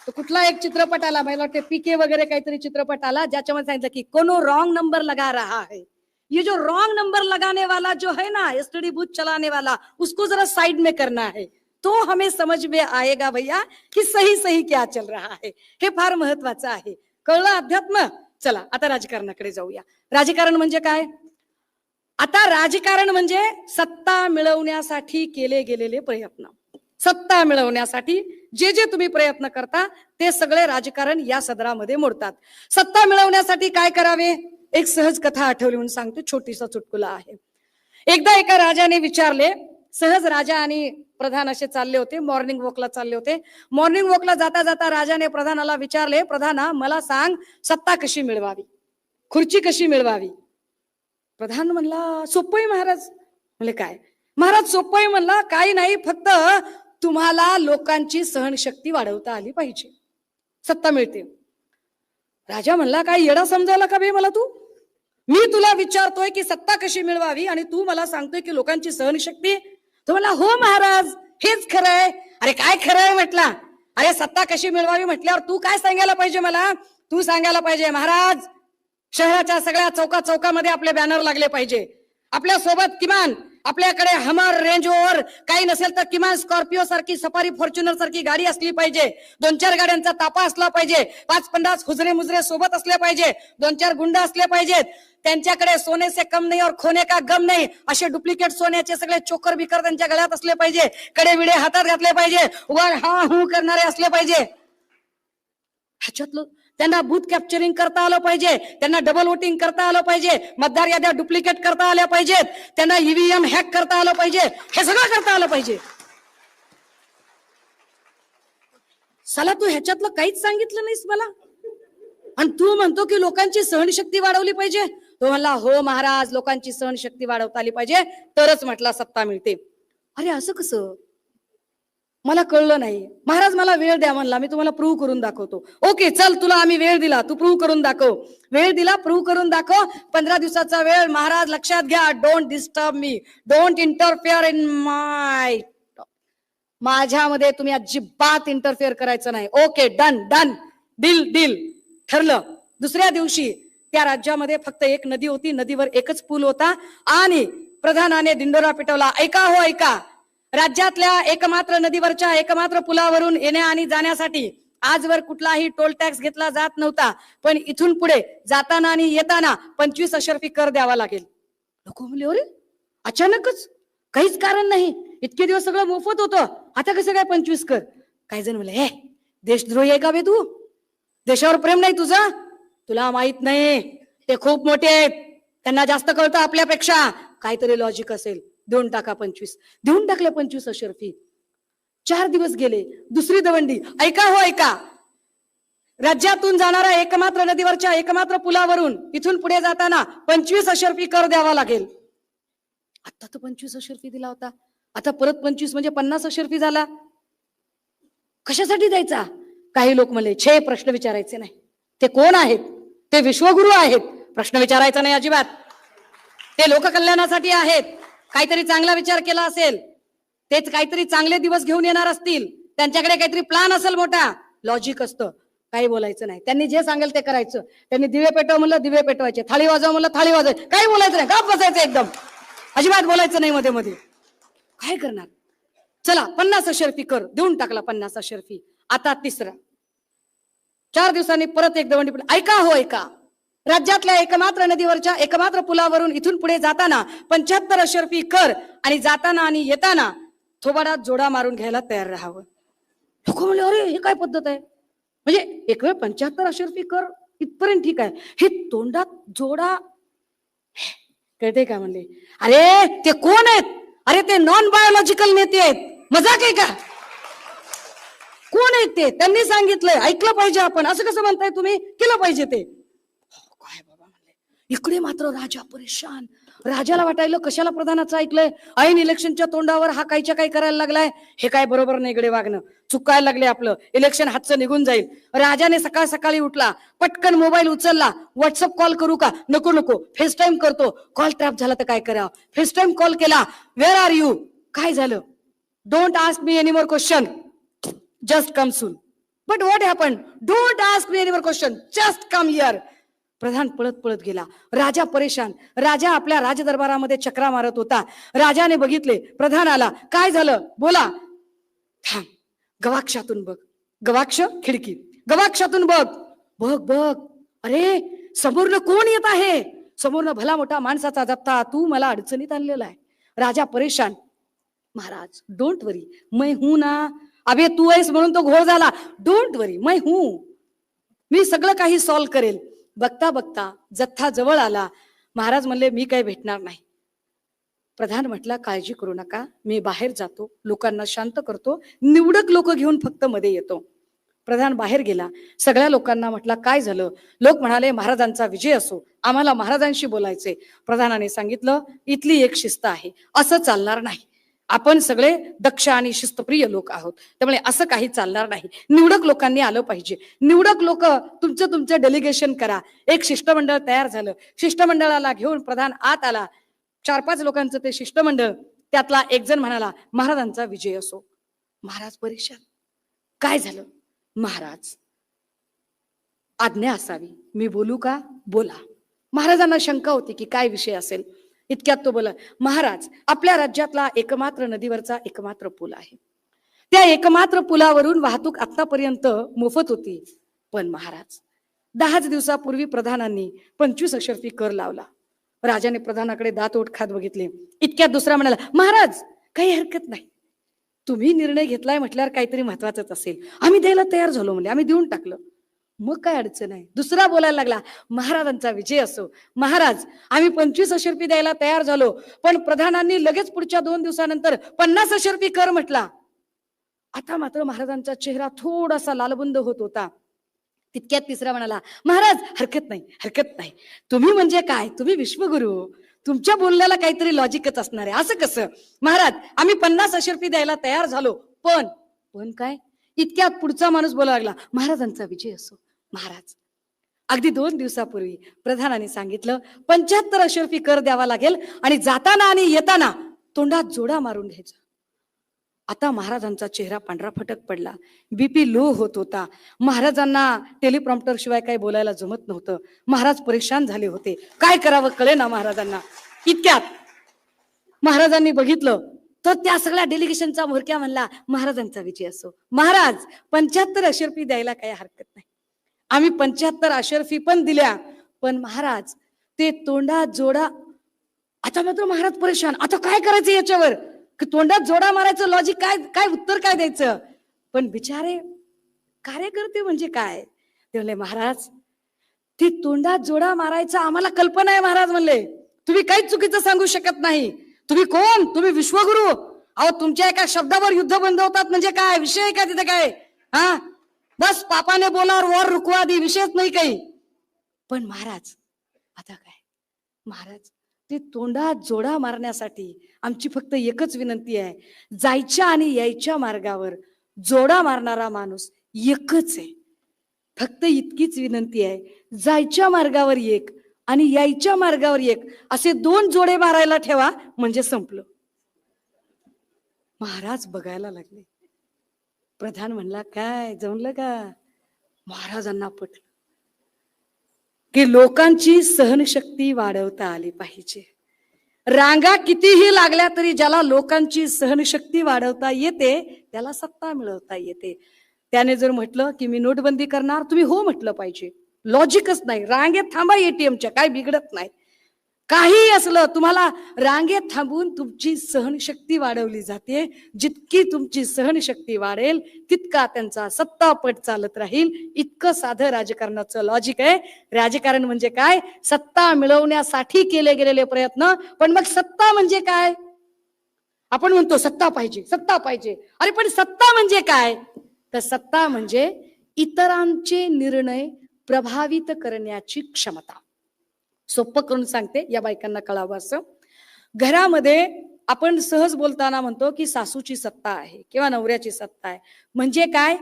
तो कुठला एक चित्रपट आला, मला वाटते पीके वगैरे काहीतरी चित्रपट आला, ज्याच्यामध्ये सांगितलं की कोनो रॉन्ग नंबर लगा रहा है. ये जो रॉन्ग नंबर लगाने वाला जो है ना, एसटीडी बूथ चलाने वाला, उसको जरा साइड में करना है, तो हमें समझ में आएगा भैया कि सही सही क्या चल रहा है. हे फार महत्वाचं आहे. कळलं अध्यात्म? चला आता राजकारणाकडे जाऊया. राजकारण म्हणजे काय? आता राजकारण म्हणजे सत्ता मिळवण्यासाठी केले गेलेले प्रयत्न. सत्ता मिळवण्यासाठी जे जे तुम्ही प्रयत्न करता ते सगळे राजकारण या सदरामध्ये मोडतात. सत्ता मिळवण्यासाठी काय करावे? एक सहज कथा आठवली म्हणून सांगतो, छोटीसा चुटकुला आहे. एकदा एका राजाने विचारले, सहज राजा आणि प्रधान असे चालले होते, मॉर्निंग वॉकला चालले होते. मॉर्निंग वॉकला जाता जाता राजाने प्रधानाला विचारले, प्रधाना मला सांग सत्ता कशी मिळवावी, खुर्ची कशी मिळवावी? प्रधान म्हणला सोपं आहे महाराज. म्हणले काय? महाराज सोपं आहे म्हणला, काही नाही, फक्त तुम्हाला लोकांची सहनशक्ती वाढवता आली पाहिजे, सत्ता मिळते. राजा म्हणला काय येडा समजायला का बे मला तू? मी तुला विचारतोय की सत्ता कशी मिळवावी आणि तू मला सांगतोय की लोकांची सहनशक्ती. तो मला हो महाराज हेच खरंय. अरे काय खरंय म्हटला. अरे सत्ता कशी मिळवावी म्हटल्यावर तू काय सांगायला पाहिजे मला. तू सांगायला पाहिजे महाराज शहराच्या सगळ्या चौकामध्ये आपले बॅनर लागले पाहिजे. आपल्या सोबत किमान आपल्याकडे हमर रेंज ओव्हर काही नसेल तर किमान स्कॉर्पिओ सारखी सफारी फॉर्च्युनर सारखी गाडी असली पाहिजे. 2-4 गाड्यांचा ताफा असला पाहिजे. 5-50 हुजरे मुजरे सोबत असले पाहिजे. 2-4 गुंड असले पाहिजेत. त्यांच्याकडे सोने से कम नाही और खोने का गम नाही असे डुप्लिकेट सोन्याचे सगळे चोकर बिकर त्यांच्या गळ्यात असले पाहिजे. कडे विडे हातात घातले पाहिजे. वर हा हू करणारे असले पाहिजे. ह्याच्यातलं त्यांना बूथ कॅप्चरिंग करता आलं पाहिजे. त्यांना डबल वोटिंग करता आलं पाहिजे. मतदार याद्या डुप्लिकेट करता आल्या पाहिजेत. त्यांना ईव्हीएम हॅक करता आलं पाहिजे. हे सगळं करता आलं पाहिजे. साला तू ह्याच्यातलं काहीच सांगितलं नाहीस मला आणि तू म्हणतो की लोकांची सहनशक्ती वाढवली पाहिजे. तो म्हणला हो महाराज लोकांची सहनशक्ती वाढवता आली पाहिजे तरच म्हटला सत्ता मिळते. अरे असं कसं मला कळलं नाही. महाराज मला वेळ द्या म्हणला. मी तुम्हाला प्रूव्ह करून दाखवतो. ओके चल तुला आम्ही वेळ दिला. तू प्रूव्ह करून दाखव. वेळ दिला प्रूव्ह करून दाखव. 15 दिवसाचा वेळ. महाराज लक्षात घ्या don't disturb me. Don't interfere in my. माझ्यामध्ये तुम्ही अजिबात इंटरफिअर करायचं नाही. Okay done done deal deal ठरलं. दुसऱ्या दिवशी त्या राज्यामध्ये फक्त एक नदी होती. नदीवर एकच पूल होता आणि प्रधानाने दिंडोरा पिटवला. ऐका हो ऐका. राज्यातल्या एकमात्र नदीवरच्या एकमात्र पुलावरून येण्या आणि जाण्यासाठी आजवर कुठलाही टोल टॅक्स घेतला जात नव्हता. पण इथून पुढे जाताना आणि येताना 25 अशर्फी कर द्यावा लागेल. लोक म्हणले अरे अचानकच काहीच कारण नाही. इतके दिवस सगळं मोफत होतं आता कसं काय 25 कर. काही जण म्हणले हे देशद्रोही आहे का बे तू. देशावर प्रेम नाही तुझं. तुला माहित नाही ते खूप मोठे आहेत. त्यांना जास्त कळतं आपल्यापेक्षा. काहीतरी लॉजिक असेल. देऊन टाका 25. देऊन टाकले 25 अशर्फी. 4 दिवस गेले. दुसरी दवंडी. ऐका हो ऐका. राज्यातून जाणारा एकमात्र नदीवरच्या एकमात्र पुलावरून इथून पुढे जाताना 25 अशर्फी कर द्यावा लागेल. आता तर 25 अशर्फी दिला होता. आता परत 25 म्हणजे 50 अशर्फी झाला. कशासाठी द्यायचा. काही लोक म्हणले छे प्रश्न विचारायचे नाही. ते कोण आहेत. ते विश्वगुरु आहेत. प्रश्न विचारायचा नाही अजिबात. ते लोककल्याणासाठी आहेत. काहीतरी चांगला विचार केला असेल. तेच काहीतरी चांगले दिवस घेऊन येणार असतील. त्यांच्याकडे काहीतरी प्लॅन असेल मोठा. लॉजिक असतं. काही बोलायचं नाही. त्यांनी जे सांगेल ते करायचं. त्यांनी दिवे पेटव म्हणलं दिवे पेटवायचे. थाळी वाजव म्हणलं थाळी वाजवायची. काही बोलायचं नाही. गप बसायचं एकदम. अजिबात बोलायचं नाही मध्ये मध्ये. काय करणार. चला 50 अशर्फी कर देऊन टाकला. 50 अशर्फी. आता तिसरा. 4 दिवसांनी परत एक दवंडी. ऐका हो ऐका. राज्यातल्या एकमात्र नदीवरच्या एकमात्र पुलावरून इथून पुढे जाताना 75 अशर्फी कर आणि जाताना आणि येताना थोबाडात जोडा मारून घ्यायला तयार राहावं. लोक म्हणले अरे हे काय पद्धत आहे. म्हणजे एक वेळ 75 अशर्फी कर इथपर्यंत ठीक आहे. हे तोंडात जोडा कळते का म्हणले. अरे ते कोण आहेत. अरे ते नॉन बायोलॉजिकल नेते आहेत. मजाक आहे का. कोण आहेत ते. त्यांनी सांगितलंय ऐकलं पाहिजे आपण. असं कसं म्हणताय तुम्ही. केलं पाहिजे ते. काय बाबा म्हणले. इकडे मात्र राजा परेशान. राजाला वाटायला कशाला प्रधानाचं ऐकलंय. ऐन इलेक्शनच्या तोंडावर हा काहीच्या काही करायला लागलाय. हे काय बरोबर नाही इकडे वागणं. चुकायला लागले आपलं. इलेक्शन हातचं निघून जाईल. राजाने सकाळ सकाळी उठला. पटकन मोबाईल उचलला. व्हॉट्सअप कॉल करू का. नको नको फेस टाइम करतो. कॉल ट्रॅप झाला तर काय करावं. फेस टाइम कॉल केला. Where are you. काय झालं. Don't ask me any more question. Just come soon. But what happen. Don't ask me any more question. Just come here. प्रधान पळत पळत गेला. राजा परेशान. राजा आपल्या राजदरबारामध्ये चक्रा मारत होता. राजाने बघितले प्रधान आला. काय झालं बोला. थांब गवाक्षातून बघ. गवाक्ष खिडकी. गवाक्षातून बघ. बघ बघ. अरे समोरनं कोण येत आहे. समोरनं भला मोठा माणसाचा जत्था. तू मला अडचणीत आणलेला आहे. राजा परेशान. महाराज डोंट वरी मैं हूं ना. अबे तू आहेस म्हणून तो घोळ झाला. डोंट वरी मैं हूं. मी सगळं काही सॉल्व्ह करेल. बघता बघता जथ्था जवळ आला. महाराज म्हणले मी काही भेटणार नाही. प्रधान म्हटला काळजी करू नका. मी बाहेर जातो. लोकांना शांत करतो. निवडक लोक घेऊन फक्त मध्ये येतो. प्रधान बाहेर गेला. सगळ्या लोकांना म्हटला काय झालं. लोक म्हणाले महाराजांचा विजय असो. आम्हाला महाराजांशी बोलायचे. प्रधानाने सांगितलं इथली एक शिस्त आहे. असं चालणार नाही. आपण सगळे दक्ष आणि शिस्तप्रिय लोक आहोत, त्यामुळे असं काही चालणार नाही. निवडक लोकांनी आलं पाहिजे. निवडक लोक तुमचं तुमचं डेलिगेशन करा. एक शिष्टमंडळ तयार झालं. शिष्टमंडळाला घेऊन प्रधान आत आला. 4-5 लोकांचं ते शिष्टमंडळ. त्यातला एक जण म्हणाला, महाराजांचा विजय असो. महाराज परेशान. काय झालं? महाराज, आज्ञा असावी. मी बोलू का? बोला. महाराजांना शंका होती की काय विषय असेल. इतक्यात तो बोला, महाराज, आपल्या राज्यातला एकमात्र नदीवरचा एकमात्र पूल आहे. त्या एकमात्र पुलावरून वाहतूक आतापर्यंत मोफत होती. पण महाराज, 10 दिवसापूर्वी प्रधानांनी 25 अशर्फी कर लावला. राजाने प्रधानाकडे दात ओठ खात बघितले. इतक्यात दुसरा म्हणाला, महाराज, काही हरकत नाही. तुम्ही निर्णय घेतलाय म्हटल्यावर काहीतरी महत्वाचंच असेल. आम्ही द्यायला तयार झालो म्हणजे आम्ही देऊन टाकलं. मग काय अडचण आहे? दुसरा बोलायला लागला, महाराजांचा विजय असो. महाराज, आम्ही 25 अशर्फी द्यायला तयार झालो, पण प्रधानांनी लगेच पुढच्या 2 दिवसानंतर 50 अशर्फी कर म्हटला. आता मात्र महाराजांचा चेहरा थोडासा लालबुंद होत होता. तितक्यात तिसरा म्हणाला, महाराज, हरकत नाही, हरकत नाही. तुम्ही म्हणजे काय? तुम्ही विश्वगुरु. तुमच्या बोलण्याला काहीतरी लॉजिकच असणार आहे. असं कसं? महाराज, आम्ही 50 अशर्फी द्यायला तयार झालो, पण काय? इतक्यात पुढचा माणूस बोलायला लागला, महाराजांचा विजय असो. महाराज, अगदी 2 दिवसापूर्वी प्रधानाने सांगितलं 75 अशर्फी कर द्यावा लागेल आणि जाताना आणि येताना तोंडात जोडा मारून घ्यायचा. आता महाराजांचा चेहरा पांढरा फटक पडला. बीपी लो होत होता. महाराजांना टेलिप्रॉम्प्टर शिवाय काही बोलायला जमत नव्हतं. महाराज परेशान झाले होते. काय करावं कळेना महाराजांना. इतक्यात महाराजांनी बघितलं तर त्या सगळ्या डेलिगेशनचा म्होरक्या म्हणला, महाराजांचा विजय असो. महाराज, 75 अशर्फी द्यायला काही हरकत नाही. आम्ही 75 अशर्फी पण दिल्या, पण महाराज, ते तोंडात जोडा. आता मात्र महाराज परेशान. आता काय करायचं याच्यावर? तोंडात जोडा मारायचं लॉजिक काय? काय उत्तर काय द्यायचं? पण बिचारे कार्यकर्ते म्हणजे काय? ते म्हणले, महाराज, ते तोंडात जोडा मारायचा आम्हाला कल्पना आहे. महाराज म्हणले, तुम्ही काहीच चुकीचं सांगू शकत नाही. तुम्ही कोण? तुम्ही विश्वगुरु. अहो, तुमच्या एका शब्दावर युद्ध बंद होतात म्हणजे काय विषय आहे का तिथे? काय हा? बस पापाने बोलावर वर रुकवा दी, विषयच नाही काही. पण महाराज, आता काय? महाराज, ते तोंडात जोडा मारण्यासाठी आमची फक्त एकच विनंती आहे. जायच्या आणि यायच्या मार्गावर जोडा मारणारा माणूस एकच आहे. फक्त इतकीच विनंती आहे. जायच्या मार्गावर एक आणि यायच्या मार्गावर एक, असे 2 जोडे मारायला ठेवा, म्हणजे संपलं. महाराज बघायला लागले. प्रधान म्हणला, काय जमलं का? महाराजांना पटलं की लोकांची सहनशक्ती वाढवता आली पाहिजे. रांगा कितीही लागल्या तरी ज्याला लोकांची सहनशक्ती वाढवता येते त्याला सत्ता मिळवता येते. त्याने जर म्हटलं की मी नोटबंदी करणार, तुम्ही हो म्हटलं पाहिजे. लॉजिकच नाही. रांगेत थांबा एटीएमच्या, काय बिघडत नाही. काही असलं, तुम्हाला रांगेत थांबून तुमची सहनशक्ती वाढवली जाते. जितकी तुमची सहनशक्ती वाढेल तितका त्यांचा सत्तापट चालत राहील. इतकं साधं राजकारणाचं लॉजिक आहे. राजकारण म्हणजे काय? सत्ता मिळवण्यासाठी केले गेलेले प्रयत्न. पण मग सत्ता म्हणजे काय? आपण म्हणतो सत्ता पाहिजे, सत्ता पाहिजे. अरे पण सत्ता म्हणजे काय? तर सत्ता म्हणजे इतरांचे निर्णय प्रभावित करण्याची क्षमता. सोपं करून सांगते, या बायकांना कळावं असं. घरामध्ये आपण सहज बोलताना म्हणतो की सासूची सत्ता आहे किंवा नवऱ्याची सत्ता आहे. म्हणजे काय?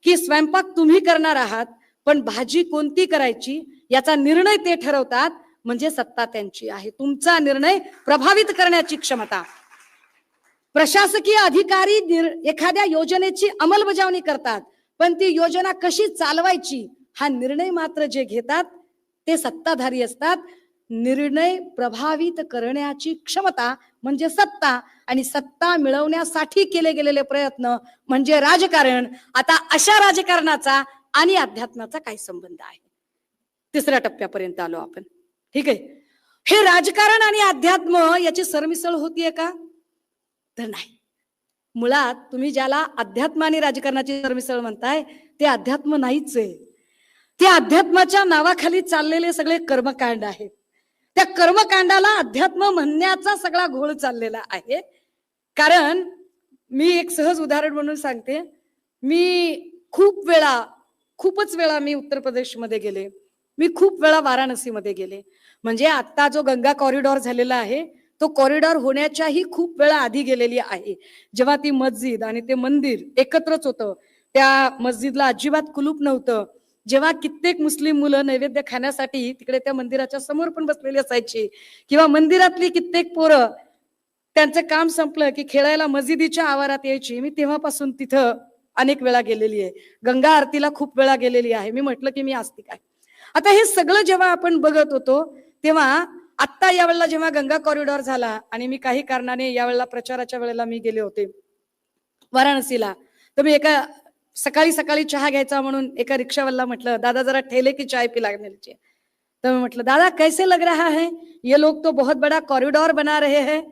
की स्वयंपाक तुम्ही करणार आहात, पण भाजी कोणती करायची याचा निर्णय ते ठरवतात, म्हणजे सत्ता त्यांची आहे. तुमचा निर्णय प्रभावित करण्याची क्षमता. प्रशासकीय अधिकारी एखाद्या योजनेची अंमलबजावणी करतात, पण ती योजना कशी चालवायची हा निर्णय मात्र जे घेतात ते सत्ताधारी असतात. निर्णय प्रभावित करण्याची क्षमता म्हणजे सत्ता, आणि सत्ता मिळवण्यासाठी केले गेलेले प्रयत्न म्हणजे राजकारण. आता अशा राजकारणाचा आणि अध्यात्माचा काय संबंध आहे? 3ऱ्या टप्प्यापर्यंत आलो आपण. ठीक आहे. हे राजकारण आणि अध्यात्म याची सरमिसळ होतीये का? तर नाही. मुळात तुम्ही ज्याला अध्यात्म आणि राजकारणाची सरमिसळ म्हणताय ते अध्यात्म नाहीच आहे. ते अध्यात्माच्या नावाखाली चाललेले सगळे कर्मकांड आहेत. त्या कर्मकांडाला अध्यात्म म्हणण्याचा सगळा घोळ चाललेला आहे. कारण मी एक सहज उदाहरण म्हणून सांगते. मी खूपच वेळा मी उत्तर प्रदेशमध्ये गेले. मी खूप वेळा वाराणसीमध्ये गेले. म्हणजे आता जो गंगा कॉरिडॉर झालेला आहे तो कॉरिडॉर होण्याच्याही खूप वेळा आधी गेलेली आहे. जेव्हा ती मस्जिद आणि ते मंदिर एकत्रच होतं, त्या मस्जिदला अजिबात कुलूप नव्हतं. जेव्हा कित्येक मुस्लिम मुलं नैवेद्य खाण्यासाठी तिकडे त्या मंदिराच्या समोर पण बसलेली असायची, किंवा मंदिरातली कित्येक पोरं त्यांचं काम संपलं की खेळायला मस्जिदीच्या आवारात यायची. मी तेव्हापासून तिथं अनेक वेळा गेलेली आहे. गंगा आरतीला खूप वेळा गेलेली आहे. मी म्हटलं की मी आस्तिक आहे. आता हे सगळं जेव्हा आपण बघत होतो तेव्हा आत्ता यावेळेला जेव्हा गंगा कॉरिडॉर झाला आणि मी काही कारणाने यावेळेला प्रचाराच्या वेळेला मी गेले होते वाराणसीला, तर मी एका सकाळी सकाळी चहा घ्यायचा म्हणून एका रिक्षावाला म्हटलं, दादा जरा ठेले की चाय पिला लीजिए. तर मी म्हटलं, दादा कैसे लग रहा है, ये लोग तो बहुत बड़ा कॉरिडॉर बना रहे हैं.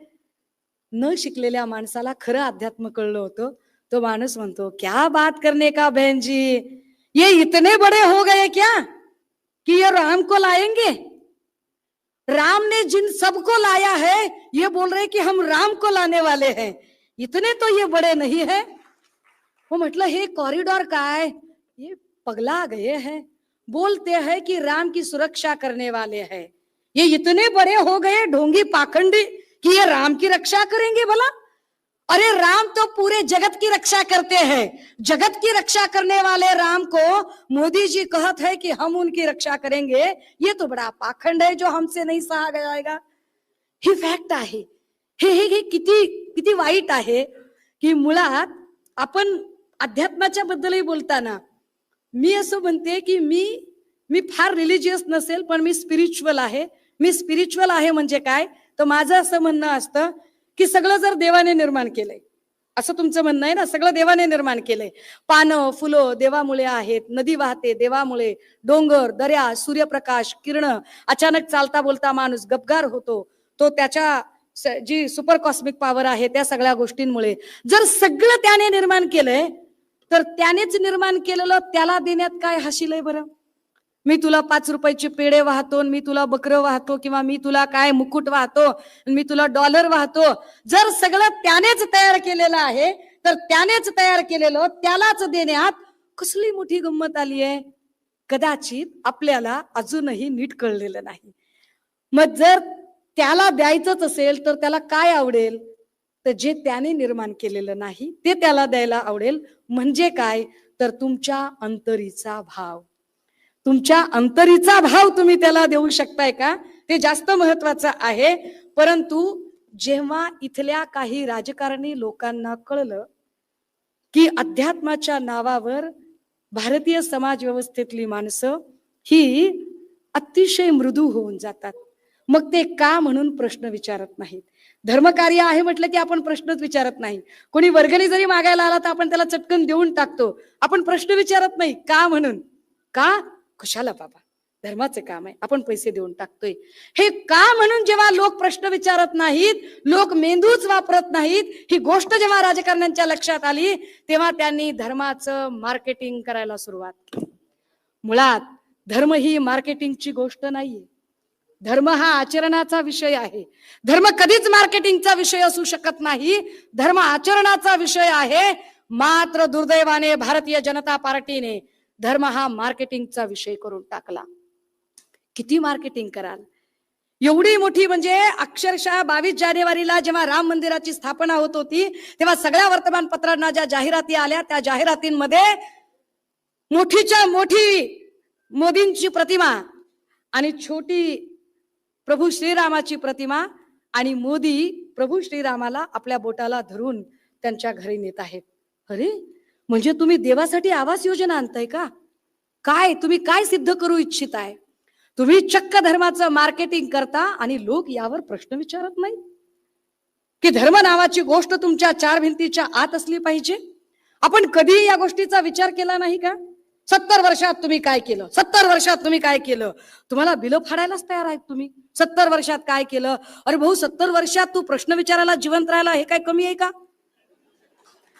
न शिकलेल्या माणसाला खरं अध्यात्म कळलं होतं. तो माणूस म्हणतो, क्या बात करने का बहन जी, ये इतने बड़े हो गए क्या कि ये राम को लाएंगे. राम ने जिन सबको लाया है ये बोल रहे कि हम राम को लाने वाले हैं, इतने तो ये बड़े नहीं है. वो म्हटलं, हे कॉरिडॉर काय, ये पगला गए हैं. बोलते हैं कि राम की सुरक्षा करने वाले हैं, ये इतने बड़े हो गए ढोंगी पाखंडी कि ये राम की रक्षा करेंगे. भला अरे राम तो पूरे जगत की रक्षा करते हैं. जगत की रक्षा करने वाले राम को मोदी जी कहत है कि हम उनकी रक्षा करेंगे. ये तो बड़ा पाखंड है जो हमसे नहीं सहा जाएगा. ही फॅक्ट आहे. हे किती किती वाईट आहे की मुळात आपण अध्यात्माच्या बद्दलही बोलताना मी असं म्हणते की मी फार रिलिजियस नसेल पण मी स्पिरिच्युअल आहे. मी स्पिरिच्युअल आहे म्हणजे काय, तर माझं असं म्हणणं असतं की सगळं जर देवाने निर्माण केलंय, असं तुमचं म्हणणं आहे ना, सगळं देवाने निर्माण केलंय. पानं फुलं देवामुळे आहेत, नदी वाहते देवामुळे, डोंगर दर्या सूर्यप्रकाश किरण, अचानक चालता बोलता माणूस गपगार होतो, तो त्याच्या जी सुपर कॉस्मिक पॉवर आहे त्या सगळ्या गोष्टींमुळे. जर सगळं त्याने निर्माण केलंय तर त्यानेच निर्माण केलेलं त्याला देण्यात काय हाशिलय बरं. मी तुला 5 रुपयाचे पेढे वाहतो, मी तुला बकरं वाहतो, किंवा मी तुला काय मुकुट वाहतो, मी तुला डॉलर वाहतो. जर सगळं त्यानेच तयार केलेलं आहे तर त्यानेच तयार केलेलं त्यालाच देण्यात कसली मोठी गंमत आली आहे. कदाचित आपल्याला अजूनही नीट कळलेलं नाही. मग जर त्याला द्यायचंच असेल तर त्याला काय आवडेल, तर जे त्याने निर्माण केलेलं नाही ते त्याला द्यायला आवडेल. म्हणजे काय, तर तुमच्या अंतरीचा भाव. तुमच्या अंतरीचा भाव तुम्ही त्याला देऊ शकताय का, ते जास्त महत्वाचं आहे. परंतु जेव्हा इथल्या काही राजकारणी लोकांना कळलं की अध्यात्माच्या नावावर भारतीय समाज व्यवस्थेतली माणसं ही अतिशय मृदू होऊन जातात, मग ते का म्हणून प्रश्न विचारत नाहीत. धर्मकार्य आहे म्हटलं की आपण प्रश्नच विचारत नाही. कोणी वर्गणी जरी मागायला आला तर आपण त्याला चटकन देऊन टाकतो. आपण प्रश्न विचारत नाही का म्हणून. का, कशाला बाबा, धर्माचे काम आहे, आपण पैसे देऊन टाकतोय. हे का म्हणून जेव्हा लोक प्रश्न विचारत नाहीत, लोक मेंदूच वापरत नाहीत, ही गोष्ट जेव्हा राजकारण्यांच्या लक्षात आली तेव्हा त्यांनी धर्माचं मार्केटिंग करायला सुरुवात केली. मुळात धर्म ही मार्केटिंगची गोष्ट नाहीये. धर्म हा आचरणाचा विषय आहे. धर्म कधीच मार्केटिंगचा विषय असू शकत नाही. धर्म आचरणाचा विषय आहे. मात्र दुर्दैवाने भारतीय जनता पार्टीने धर्म हा मार्केटिंगचा विषय करून टाकला. किती मार्केटिंग कराल. एवढी मोठी म्हणजे अक्षरशः 22 जानेवारीला जेव्हा राम मंदिराची स्थापना होत होती तेव्हा सगळ्या वर्तमानपत्रांना ज्या जाहिराती आल्या त्या जाहिरातींमध्ये मोठीच्या मोठी मोदींची प्रतिमा आणि छोटी प्रभू श्रीरामाची प्रतिमा, आणि मोदी प्रभू श्रीरामाला आपल्या बोटाला धरून त्यांच्या घरी नेत आहेत. अरे म्हणजे तुम्ही देवासाठी आवास योजना आणताय का काय, तुम्ही काय सिद्ध करू इच्छिताय. तुम्ही चक्क धर्माचं मार्केटिंग करता आणि लोक यावर प्रश्न विचारत नाही की धर्म नावाची गोष्ट तुमच्या 4 भिंतीच्या आत असली पाहिजे. आपण कधी या गोष्टीचा विचार केला नाही का. 70 वर्षात तुम्ही काय केलं, 70 वर्षात तुम्ही काय केलं. तुम्हाला बिलं फाडायलाच तयार आहेत तुम्ही. 70 वर्षात काय केलं. अरे भाऊ 70 वर्षात तू प्रश्न विचारायला जिवंत राहायला हे काय कमी आहे का.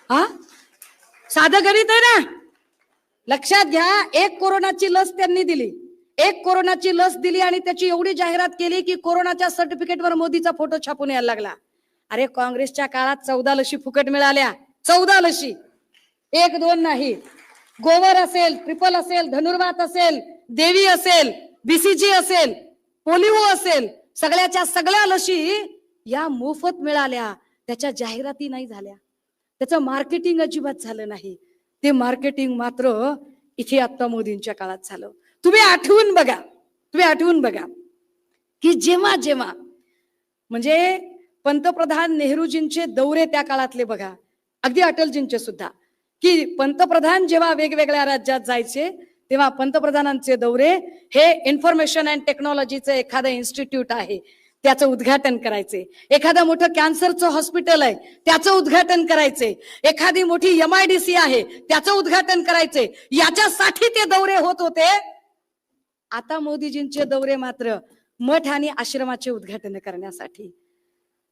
हा साधं गणित आहे ना. लक्षात घ्या, 1 कोरोनाची लस त्यांनी दिली, 1 कोरोनाची लस दिली आणि त्याची एवढी जाहिरात केली की कोरोनाच्या सर्टिफिकेटवर मोदीचा फोटो छापून यायला लागला. अरे काँग्रेसच्या काळात 14 लशी फुकट मिळाल्या. 14 लशी, 1-2 नाही. गोवर असेल, ट्रिपल असेल, धनुर्वात असेल, देवी असेल, बीसीजी असेल, पोलिओ असेल, सगळ्याच्या सगळ्या लशी या मोफत मिळाल्या, त्याच्या जाहिराती नाही झाल्या, त्याचं मार्केटिंग अजिबात झालं नाही. ते मार्केटिंग मात्र इथे आता मोदींच्या काळात झालं. तुम्ही आठवून बघा की जेव्हा जेव्हा म्हणजे पंतप्रधान नेहरूजींचे दौरे त्या काळातले बघा, अगदी अटलजींचे सुद्धा, की पंतप्रधान जेव्हा वेगवेगळ्या राज्यात जायचे तेव्हा पंतप्रधानांचे दौरे हे इन्फॉर्मेशन अँड टेक्नॉलॉजीचं एखादं इन्स्टिट्यूट आहे त्याचं उद्घाटन करायचे, एखादं मोठं कॅन्सरचं हॉस्पिटल आहे त्याचं उद्घाटन करायचे, एखादी मोठी MIDC आहे त्याचं उद्घाटन करायचे, याच्यासाठी ते दौरे होत होते. आता मोदीजींचे दौरे मात्र मठ आणि आश्रमाचे उद्घाटन करण्यासाठी.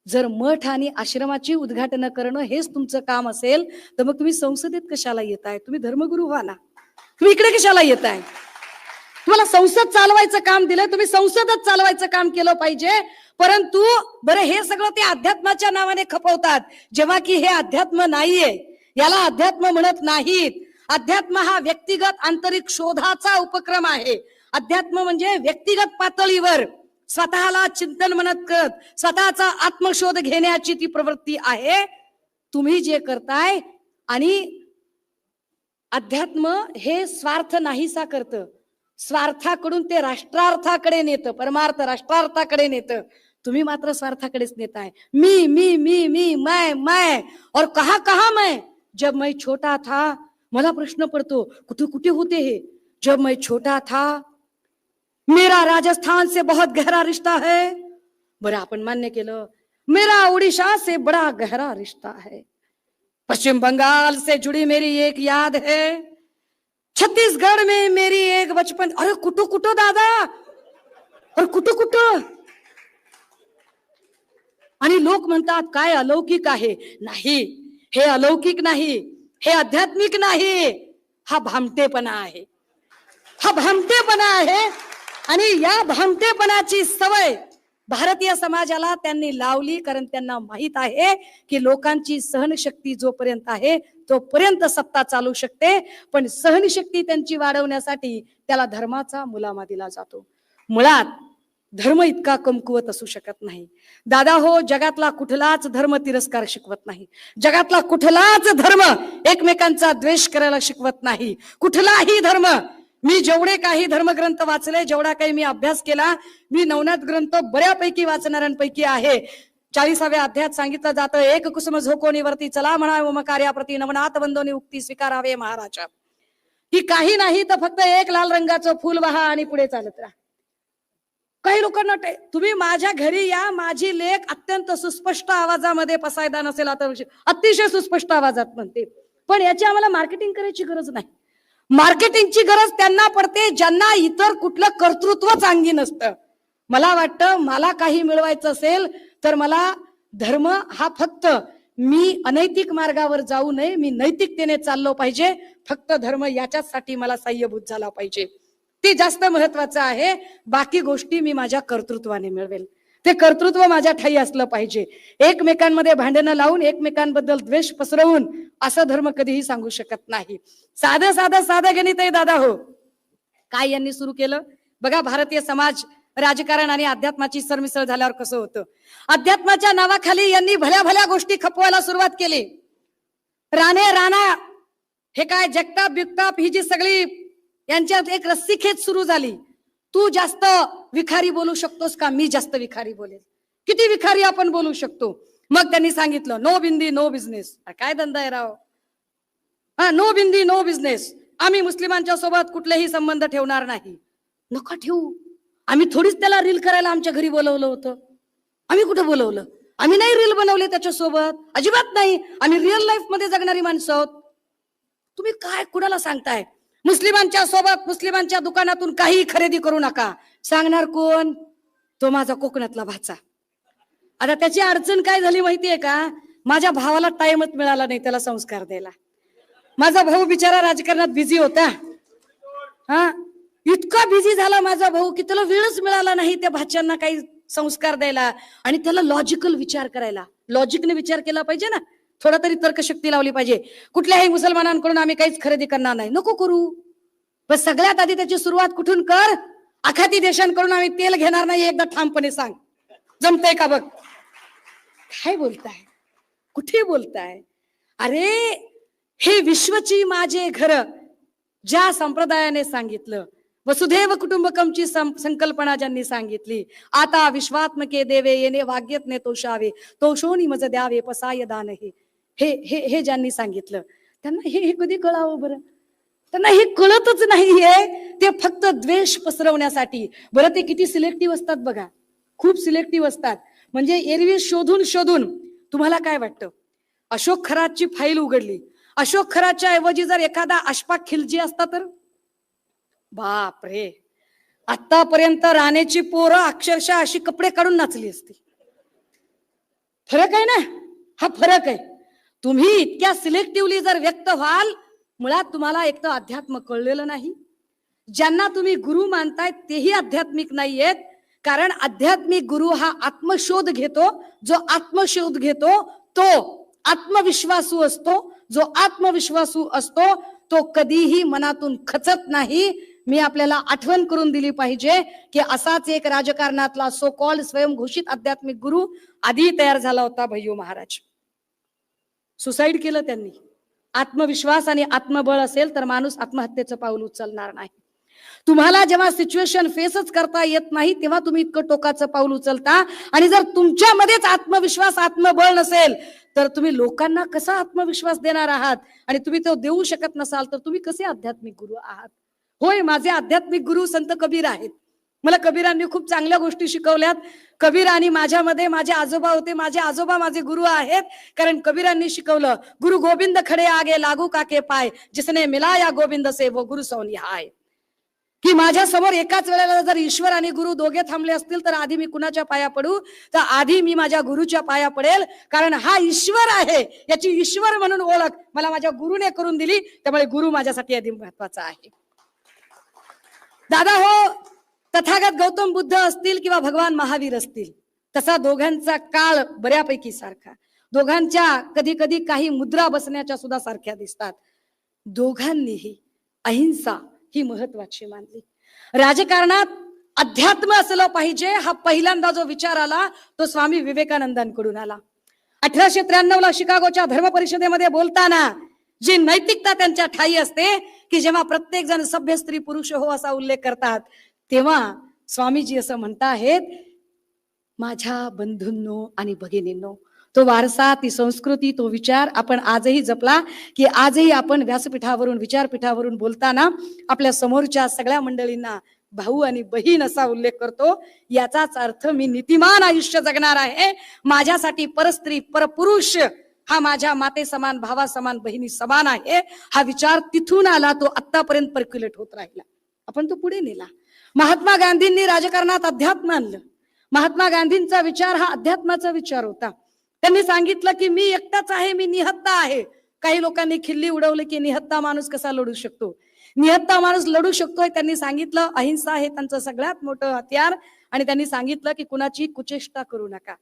जर मठ आणि आश्रमाची उद्घाटन करणं हेच तुमचं काम असेल तर मग तुम्ही संसदेत कशाला येताय? तुम्ही धर्मगुरू व्हा ना, तुम्ही इकडे कशाला येताय? तुम्हाला संसद चालवायचं काम दिलं, तुम्ही संसदच चालवायचं काम केलं पाहिजे. परंतु बरं हे सगळं ते अध्यात्माच्या नावाने खपवतात, जेव्हा की हे अध्यात्म नाहीये, याला अध्यात्म म्हणत नाहीत. अध्यात्म हा व्यक्तिगत आंतरिक शोधाचा उपक्रम आहे. अध्यात्म म्हणजे व्यक्तिगत पातळीवर स्वतःला चिंतन मनन करत स्वतःचा आत्मशोध घेण्याची ती प्रवृत्ती आहे. तुम्ही जे करताय, आणि अध्यात्म हे स्वार्थ नाहीसा करतं, स्वार्थाकडून ते राष्ट्रार्थाकडे नेतं, परमार्थ राष्ट्रार्थाकडे नेतं. तुम्ही मात्र स्वार्थाकडेच नेताय. मी मी मी मी मैं और कहा कहा मैं. जब मैं छोटा था, मला प्रश्न पडतो कुठे कुठे होते हे. जब मैं छोटा था, मेरा राजस्थान से बहुत गहरा रिश्ता है. बरं आपण मान्य केलं, मेरा उड़ीसा से बड़ा गहरा रिश्ता है. पश्चिम बंगाल से जुड़ी मेरी एक याद है, छत्तीसगढ़ में मेरी एक बचपन. अरे कुठं कुठं दादा, अरे कुठं कुठं. आणि लोक म्हणतात काय अलौकिक आहे. नाही, हे अलौकिक नाही, हे आध्यात्मिक नाही, हा भामटेपणा आहे, हा भामटेपणा आहे. आणि या भामटेपणाची सवय भारतीय समाजाला त्यांनी लावली, कारण त्यांना माहित आहे की लोकांची सहनशक्ती जोपर्यंत आहे तोपर्यंत सत्ता चालू शकते. पण सहनशक्ती त्यांची वाढवण्यासाठी त्याला धर्माचा मुलामा दिला जातो. मुळात धर्म इतका कमकुवत असू शकत नाही दादा हो. जगातला कुठलाच धर्म तिरस्कार शिकवत नाही, जगातला कुठलाच धर्म एकमेकांचा द्वेष करायला शिकवत नाही, कुठलाही धर्म. मी जेवढे काही धर्मग्रंथ वाचले, जेवढा काही मी अभ्यास केला, मी नवनाथ ग्रंथ बऱ्यापैकी वाचणाऱ्यांपैकी आहे. 40व्या अध्यायात सांगितलं जातं, एक कुसुम झोकोनीवरती चला म्हणा ओमकार्याप्रती नवनाथ वंदोनी उक्ती स्वीकारावे महाराजा. ही काही नाही तर फक्त एक लाल रंगाचं फुल वाहा आणि पुढे चालत राहा. काही लोकांना तुम्ही माझ्या घरी या, माझी लेख अत्यंत सुस्पष्ट आवाजामध्ये पसायदान असेल आता अतिशय सुस्पष्ट आवाजात म्हणते, पण याची आम्हाला मार्केटिंग करायची गरज नाही. मार्केटिंगची गरज त्यांना पडते ज्यांना इतर कुठलं कर्तृत्वच अंगी नसतं. मला वाटतं मला काही मिळवायचं असेल तर मला धर्म हा फक्त मी अनैतिक मार्गावर जाऊ नये, मी नैतिकतेने चाललो पाहिजे, फक्त धर्म याच्यासाठी मला साह्यभूत झाला पाहिजे, ते जास्त महत्वाचं आहे. बाकी गोष्टी मी माझ्या कर्तृत्वाने मिळवेल, ते कर्तृत्व माझ्या ठाई असलं पाहिजे. एकमेकांमध्ये भांडणं लावून एकमेकांबद्दल द्वेष पसरवून असं धर्म कधीही सांगू शकत नाही. साधं गणित आहे दादा हो. काय यांनी सुरू केलं बघा, भारतीय समाज राजकारण आणि अध्यात्माची सरमिसळ झाल्यावर कसं होतं. अध्यात्माच्या नावाखाली यांनी भल्या भल्या गोष्टी खपवायला सुरुवात केली. राणा हे काय जगताप बिगताप ही जी सगळी यांच्यात एक रस्सीखेच सुरू झाली. तू जास्त विखारी बोलू शकतोस का, मी जास्त विखारी बोलेल, किती विखारी आपण बोलू शकतो. मग त्यांनी सांगितलं नो बिंदी नो बिझनेस. काय धंदा आहे राव, हा नो बिंदी नो बिझनेस. आम्ही मुस्लिमांच्या सोबत कुठलेही संबंध ठेवणार नाही. नका ठेवू, आम्ही थोडीच त्याला रील करायला आमच्या घरी बोलवलं होतं. आम्ही कुठं बोलवलं, आम्ही नाही रील बनवले त्याच्यासोबत, अजिबात नाही. आम्ही रिअल लाईफ मध्ये जगणारी माणसं आहोत. तुम्ही काय कुणाला सांगताय मुस्लिमांच्या सोबत मुस्लिमांच्या दुकानातून काही खरेदी करू नका. सांगणार कोण, तो माझा कोकणातला भाचा. आता त्याची अडचण काय झाली माहितीये का, माझ्या भावाला टाइमच मिळाला नाही त्याला संस्कार द्यायला. माझा भाऊ बिचारा राजकारणात बिझी होता, हा इतका बिझी झाला माझा भाऊ की त्याला वेळच मिळाला नाही त्या भाच्यांना काही संस्कार द्यायला आणि त्याला लॉजिकल विचार करायला. लॉजिकने विचार केला पाहिजे ना, थोडा तरी तर्कशक्ती लावली पाहिजे. कुठल्याही मुसलमानांकडून आम्ही काहीच खरेदी करणार नाही, नको करू. पण सगळ्यात आधी त्याची सुरुवात कुठून कर, आखाती देशांकडून आम्ही तेल घेणार नाही, एकदा ठामपणे सांग, जमतंय का बघ. काय बोलताय, कुठे बोलताय? अरे हे विश्वची माझे घर ज्या संप्रदायाने सांगितलं, वसुधैव कुटुंबकमची संकल्पना ज्यांनी सांगितली, आता विश्वात्मके देवे येणे वाग्यत्ने तोषावे, तोषोनी मज द्यावे पसाय दान, हे ज्यांनी सांगितलं त्यांना हे कधी कळावं बरं? त्यांना हे कळतच नाहीये. ते फक्त द्वेष पसरवण्यासाठी. बरं ते किती सिलेक्टिव्ह असतात बघा, खूप सिलेक्टिव्ह असतात. म्हणजे एरवी शोधून शोधून. तुम्हाला काय वाटतं, अशोक खरातची फाईल उघडली, अशोक खराच्या ऐवजी जर एखादा अशफाक खिलजी असता तर बाप रे, आतापर्यंत राणेची पोरं अक्षरशः अशी कपडे काढून नाचली असती. फरक आहे ना, हा फरक आहे. तुम्ही इतक्या सिलेक्टिव्हली जर व्यक्त व्हाल, मुळात तुम्हाला एक तर अध्यात्म कळलेलं नाही. ज्यांना तुम्ही गुरु मानताय तेही आध्यात्मिक नाहीयेत. कारण आध्यात्मिक गुरु हा आत्मशोध घेतो. जो आत्मशोध घेतो तो आत्मविश्वासू असतो. जो आत्मविश्वासू असतो तो कधीही मनातून खचत नाही. मी आपल्याला आठवण करून दिली पाहिजे की असाच एक राजकारणातला सो कॉल्ड स्वयंघोषित आध्यात्मिक गुरु आधी तयार झाला होता भय्यू महाराज. सुसाईड केलं त्यांनी. आत्मविश्वास आणि आत्मबळ असेल तर माणूस आत्महत्येचं पाऊल उचलणार नाही. तुम्हाला जेव्हा सिच्युएशन फेसच करता येत नाही तेव्हा तुम्ही इतकं टोकाचं पाऊल उचलता. आणि जर तुमच्यामध्येच आत्मविश्वास आत्मबळ नसेल तर तुम्ही लोकांना कसा आत्मविश्वास देणार आहात? आणि तुम्ही तो देऊ शकत नसाल तर तुम्ही कसे आध्यात्मिक गुरु आहात? होय, माझे आध्यात्मिक गुरु संत कबीर आहेत. मला कबीरांनी खूप चांगल्या गोष्टी शिकवल्यात. कबीर आणि माझ्यामध्ये माझे आजोबा होते. माझे आजोबा माझे गुरु आहेत. कारण कबीरांनी शिकवलं, गुरु गोविंद खडे आगे लागू काके पाय, जिसने मिलाया गोविंद से वो गुरु सोनिहाय. की माझ्या समोर एकाच वेळेला जर ईश्वर आणि गुरु दोघे थांबले असतील तर आधी मी कुणाच्या पाया पडू? तर आधी मी माझ्या गुरुच्या पाया पडेल. कारण हा ईश्वर आहे, याची ईश्वर म्हणून ओळख मला माझ्या गुरुने करून दिली. त्यामुळे गुरु माझ्यासाठी आधी महत्वाचा आहे. दादा हो, तथागत गौतम बुद्ध असतील किंवा भगवान महावीर असतील, तसा दोघांचा काळ बऱ्यापैकी सारखा. दोघांच्या कधी कधी काही मुद्रा बसण्याच्या सुद्धा सारख्या दिसतात. दोघांनीही अहिंसा ही महत्वाची मानली. राजकारणात अध्यात्म असलं पाहिजे हा पहिल्यांदा जो विचार आला तो स्वामी विवेकानंदांकडून आला. 1893 शिकागोच्या धर्म परिषदेमध्ये बोलताना जी नैतिकता त्यांच्या ठाई असते की जेव्हा प्रत्येक जण सभ्य स्त्री पुरुष हो असा उल्लेख करतात तेव्हा स्वामीजी असं म्हणताहेत, माझ्या बंधूंनो आणि भगिनींनो, तो वारसा, ती संस्कृती, तो विचार आपण आजही जपला की आजही आपण व्यासपीठावरून विचारपीठावरून बोलताना आपल्या समोरच्या सगळ्या मंडळींना भाऊ आणि बहीण असा उल्लेख करतो. याचाच अर्थ मी नीतिमान आयुष्य जगणार आहे. माझ्यासाठी परस्त्री परपुरुष हा माझ्या माते समान, भावा समान, बहिणी समान आहे. हा विचार तिथून आला, तो आतापर्यंत पर्क्युलेट होत राहिला. आपण तो पुढे नेला. महात्मा गांधींनी राजकारणात अध्यात्म आणलं. महात्मा गांधींचा विचार हा अध्यात्माचा विचार होता. त्यांनी सांगितलं की मी एकटाच आहे, मी निहत्ता आहे. काही लोकांनी खिल्ली उडवली की निहत्ता माणूस कसा लढू शकतो? निहत्ता माणूस लढू शकतोय. त्यांनी सांगितलं अहिंसा हे त्यांचं सगळ्यात मोठं हत्यार. आणि त्यांनी सांगितलं की कुणाची कुचेष्टा करू नका.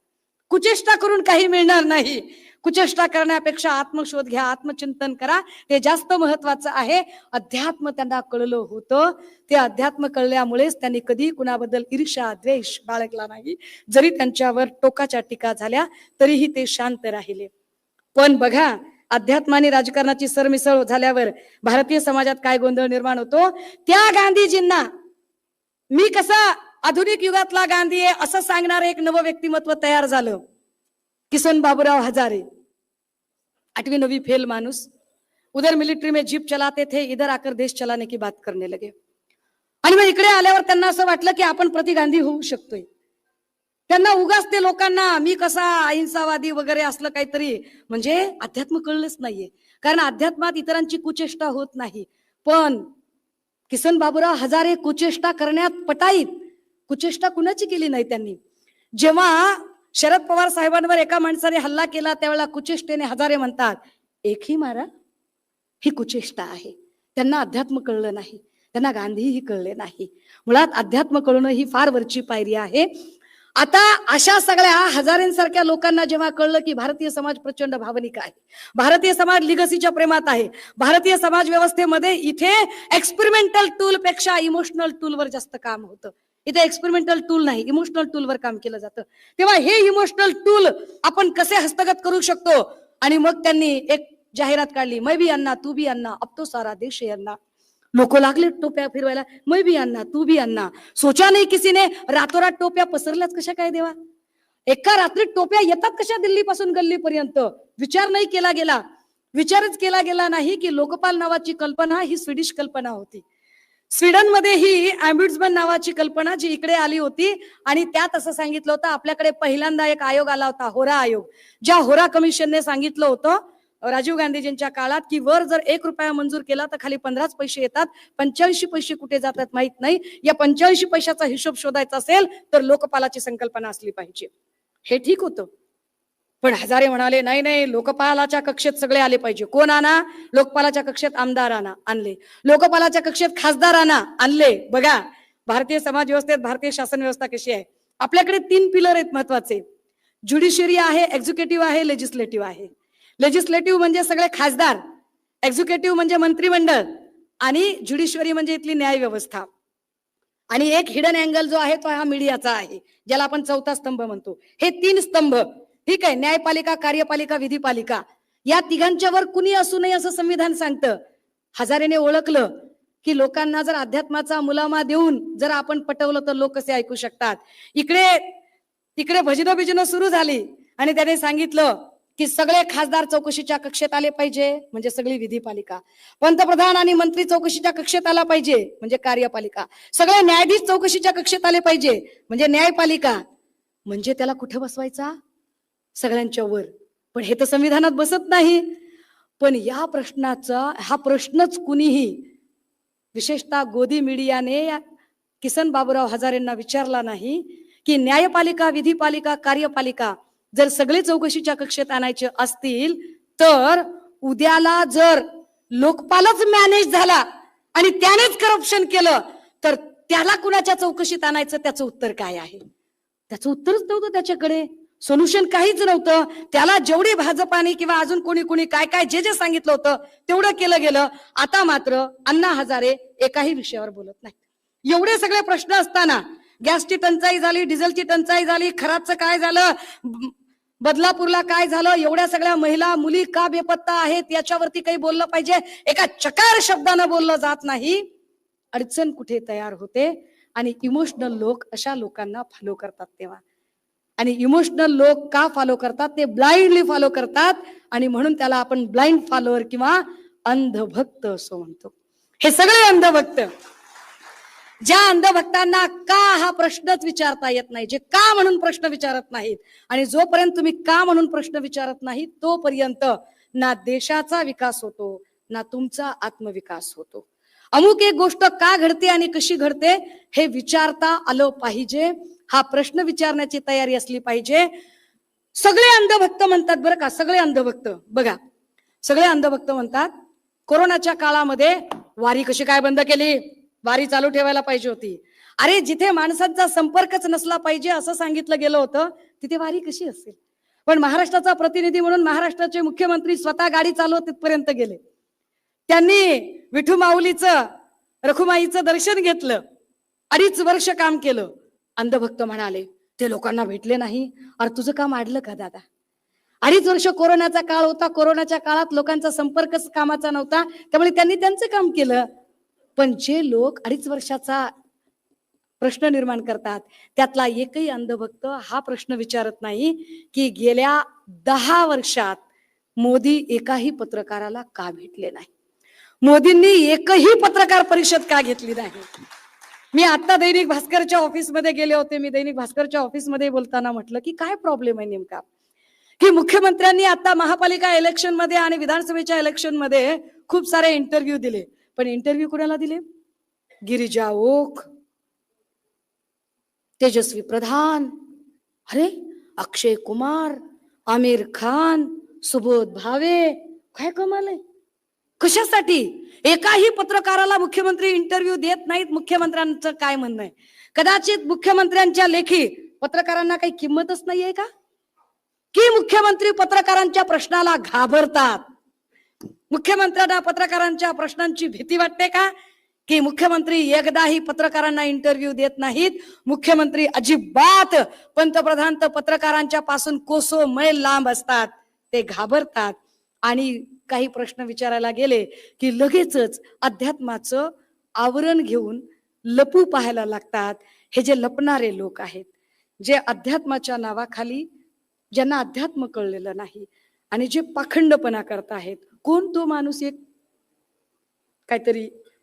कुचेष्टा करून काही मिळणार नाही. कुचेष्टा करण्यापेक्षा आत्मशोध घ्या, आत्मचिंतन करा, ते जास्त महत्वाचं आहे. अध्यात्म त्यांना कळलं होतं. ते अध्यात्म कळल्यामुळेच त्यांनी कधी कुणाबद्दल ईर्ष्या द्वेष बाळगला नाही. जरी त्यांच्यावर टोकाच्या टीका झाल्या तरीही ते शांत राहिले. पण बघा, अध्यात्म आणि राजकारणाची सरमिसळ झाल्यावर भारतीय समाजात काय गोंधळ निर्माण होतो. त्या गांधीजींना मी कसा आधुनिक युगातला गांधी आहे असं सांगणारं एक नवं व्यक्तिमत्व तयार झालं. किसन बाबूराव हजारे, 8वीं 9वीं फेल माणूस, उधर मिलिट्री में जीप चलाते थे, इधर आकर देश चलाने की बात करने लगे. आणि मग इकडे आल्यावर त्यांना असं वाटलं की आपण प्रति गांधी होऊ शकतोय. त्यांना उगाच ते लोकांना मी कसा अहिंसावादी वगैरे असलं काहीतरी, म्हणजे अध्यात्म कळलंच नाहीये. कारण अध्यात्मात इतरांची कुचेष्टा होत नाही. पण किसन बाबूराव हजारे कुचेष्टा करण्यात पटाईत. कुचेष्टा कुणाची केली नाही त्यांनी. जेव्हा शरद पवार साहेबांवर एका माणसाने हल्ला केला त्यावेळेला कुचेष्टेने हजारे म्हणतात, एकही मारा, ही कुचेष्टा आहे. त्यांना अध्यात्म कळलं नाही, त्यांना गांधीही कळले नाही. मुळात अध्यात्म कळणं ही फार वरची पायरी आहे. आता अशा सगळ्या हजारेंसारख्या लोकांना जेव्हा कळलं की भारतीय समाज प्रचंड भावनिक आहे, भारतीय समाज लिगसीच्या प्रेमात आहे, भारतीय समाज व्यवस्थेमध्ये इथे एक्सपेरिमेंटल टूल पेक्षा इमोशनल टूलवर जास्त काम होतं. इथे एक्सपेरिमेंटल टूल नाही, इमोशनल टूलवर काम केलं जातं. तेव्हा हे इमोशनल टूल आपण कसे हस्तगत करू शकतो. आणि मग त्यांनी एक जाहिरात काढली, मै भी अन्ना तू भी अन्ना अब तो सारा देश है अन्ना. लोक लागले टोप्या फिरवायला, मै भी अन्ना तू भी अन्ना. सोचा नाही किसी ने, रातोरात टोप्या पसरल्याच कशा काय देवा. एका रात्रीत टोप्या येतात कशा दिल्लीपासून गल्लीपर्यंत. विचार नाही केला गेला. विचारच केला गेला नाही की लोकपाल नावाची कल्पना ही स्वीडिश कल्पना होती. स्वीडनमध्ये ही ॲम्ब्युड्समन नावाची कल्पना जी इकडे आली होती आणि त्यात असं सांगितलं होतं, आपल्याकडे पहिल्यांदा एक आयोग आला होता, होरा आयोग. ज्या होरा कमिशनने सांगितलं होतं राजीव गांधीजींच्या काळात की वर जर 1 रुपया मंजूर केला तर खाली 15 पैसे येतात, 85 पैसे कुठे जातात माहित नाही. या 85 पैशाचा हिशोब शोधायचा असेल तर लोकपालाची संकल्पना असली पाहिजे. हे ठीक होतं. पण हजारे म्हणाले नाही नाही, लोकपालाच्या कक्षेत सगळे आले पाहिजे. कोण आणा? लोकपालाच्या कक्षेत आमदारांना आणले, लोकपालाच्या कक्षेत खासदारांना आणले. बघा भारतीय समाज व्यवस्थेत, भारतीय शासन व्यवस्था कशी आहे. आपल्याकडे 3 पिलर आहेत महत्वाचे. ज्युडिशियरी आहे, एक्झिक्युटिव्ह आहे, लेजिस्लेटिव्ह आहे. लेजिस्लेटिव्ह म्हणजे सगळे खासदार, एक्झिक्युटिव्ह म्हणजे मंत्रिमंडळ आणि ज्युडिशियरी म्हणजे इथली न्याय व्यवस्था. आणि एक हिडन अँगल जो आहे तो हा मीडियाचा आहे, ज्याला आपण चौथा स्तंभ म्हणतो. हे 3 स्तंभ ठीक आहे. न्यायपालिका, कार्यपालिका, विधिपालिका या तिघांच्या वर कुणी असू नये असं संविधान सांगतं. हजारेने ओळखलं की लोकांना जर अध्यात्माचा मुलामा देऊन जर आपण पटवलं तर लोक कसे ऐकू शकतात. इकडे तिकडे भजनं बिजनं सुरू झाली आणि त्याने सांगितलं की सगळे खासदार चौकशीच्या कक्षेत आले पाहिजे म्हणजे सगळी विधिपालिका, पंतप्रधान आणि मंत्री चौकशीच्या कक्षेत आला पाहिजे म्हणजे कार्यपालिका, सगळे न्यायाधीश चौकशीच्या कक्षेत आले पाहिजे म्हणजे न्यायपालिका. म्हणजे त्याला कुठे बसवायचा? सगळ्यांच्या वर. पण हे तर संविधानात बसत नाही. पण या प्रश्नाचा हा प्रश्नच कुणीही विशेषतः गोदी मीडियाने किसन बाबूराव हजारेंना विचारला नाही की न्यायपालिका, विधिपालिका, कार्यपालिका जर सगळे चौकशीच्या कक्षेत आणायचे असतील तर उद्याला जर लोकपालच मॅनेज झाला आणि त्यानेच करप्शन केलं तर त्याला कुणाच्या चौकशीत आणायचं, त्याचं उत्तर काय आहे? त्याचं उत्तरच नव्हतं त्याच्याकडे. सोल्युशन काहीच नव्हतं. त्याला जेवढी भाजपाने किंवा अजून कोणी कोणी काय काय जे जे सांगितलं होतं तेवढं केलं गेलं. आता मात्र अण्णा हजारे एकाही विषयावर बोलत नाही. एवढे सगळे प्रश्न असताना गॅसची टंचाई झाली, डिझेलची टंचाई झाली, खराबचं काय झालं, बदलापूरला काय झालं, एवढ्या सगळ्या महिला मुली का बेपत्ता आहेत याच्यावरती काही बोललं पाहिजे. एका चकार शब्दानं बोललं जात नाही. अडचण कुठे तयार होते आणि इमोशनल लोक अशा लोकांना फॉलो करतात. तेव्हा आणि इमोशनल लोक का फॉलो करतात? ते ब्लाइंडली फॉलो करतात आणि म्हणून त्याला आपण ब्लाइंड फॉलोअर किंवा अंधभक्त असं म्हणतो. हे सगळे अंधभक्त, ज्या अंधभक्तांना का हा प्रश्नच विचारता येत नाही, जे का म्हणून प्रश्न विचारत नाहीत, आणि जोपर्यंत तुम्ही का म्हणून प्रश्न विचारत नाही तोपर्यंत ना देशाचा विकास होतो ना तुमचा आत्मविकास होतो. अमुक एक गोष्ट का घडते आणि कशी घडते हे विचारता आलं पाहिजे. हा प्रश्न विचारण्याची तयारी असली पाहिजे. सगळे अंधभक्त म्हणतात बरं का, सगळे अंधभक्त बघा, सगळे अंधभक्त म्हणतात कोरोनाच्या काळामध्ये वारी कशी काय बंद केली, वारी चालू ठेवायला पाहिजे होती. अरे जिथे माणसांचा संपर्कच नसला पाहिजे असं सांगितलं गेलं होतं तिथे वारी कशी असेल? पण महाराष्ट्राचा प्रतिनिधी म्हणून महाराष्ट्राचे मुख्यमंत्री स्वतः गाडी चालवत तिथपर्यंत गेले. त्यांनी विठू माऊलीचं, रखुमाईचं दर्शन घेतलं, 2.5 वर्ष काम केलं. अंधभक्त म्हणाले ते लोकांना भेटले नाही. अरे तुझं काम अडलं का दादा? 2.5 वर्ष कोरोनाचा काळ होता, कोरोनाच्या काळात लोकांचा संपर्कच कामाचा नव्हता, त्यामुळे त्यांनी त्यांचं काम केलं. पण जे लोक 2.5 वर्षाचा प्रश्न निर्माण करतात त्यातला एकही अंधभक्त हा प्रश्न विचारत नाही की गेल्या 10 वर्षात मोदी एकाही पत्रकाराला का भेटले नाही, मोदींनी एकही पत्रकार परिषद का घेतली नाही. मी आता दैनिक भास्करच्या ऑफिसमध्ये गेले होते. मी दैनिक भास्करच्या ऑफिसमध्ये बोलताना म्हटलं की काय प्रॉब्लेम आहे नेमका, की मुख्यमंत्र्यांनी आता महापालिका इलेक्शन मध्ये आणि विधानसभेच्या इलेक्शन मध्ये खूप सारे इंटरव्ह्यू दिले. पण इंटरव्ह्यू कुणाला दिले? गिरिजा ओक, तेजस्वी प्रधान, अरे अक्षय कुमार, आमिर खान, सुबोध भावे. काय कमाल आहे? कशासाठी? एकाही पत्रकाराला मुख्यमंत्री इंटरव्ह्यू देत नाहीत. मुख्यमंत्र्यांचं काय म्हणणं आहे? कदाचित मुख्यमंत्र्यांच्या लेखी पत्रकारांना काही किंमतच नाहीये का, की मुख्यमंत्री पत्रकारांच्या प्रश्नाला घाबरतात? मुख्यमंत्र्यांना पत्रकारांच्या प्रश्नांची भीती वाटते का, की मुख्यमंत्री एकदाही पत्रकारांना इंटरव्ह्यू देत नाहीत. मुख्यमंत्री अजिबात पंतप्रधान तर पत्रकारांच्या पासून कोसो मैल लांब असतात. ते घाबरतात आणि काही प्रश्न विचारायला गेले की लगेचच अध्यात्माचं आवरण घेऊन लपू पाहायला लागतात. हे जे लपणारे लोक आहेत, जे अध्यात्माच्या नावाखाली, ज्यांना अध्यात्म कळलेलं नाही आणि जे पाखंडपणा करत आहेत. कोण तो माणूस?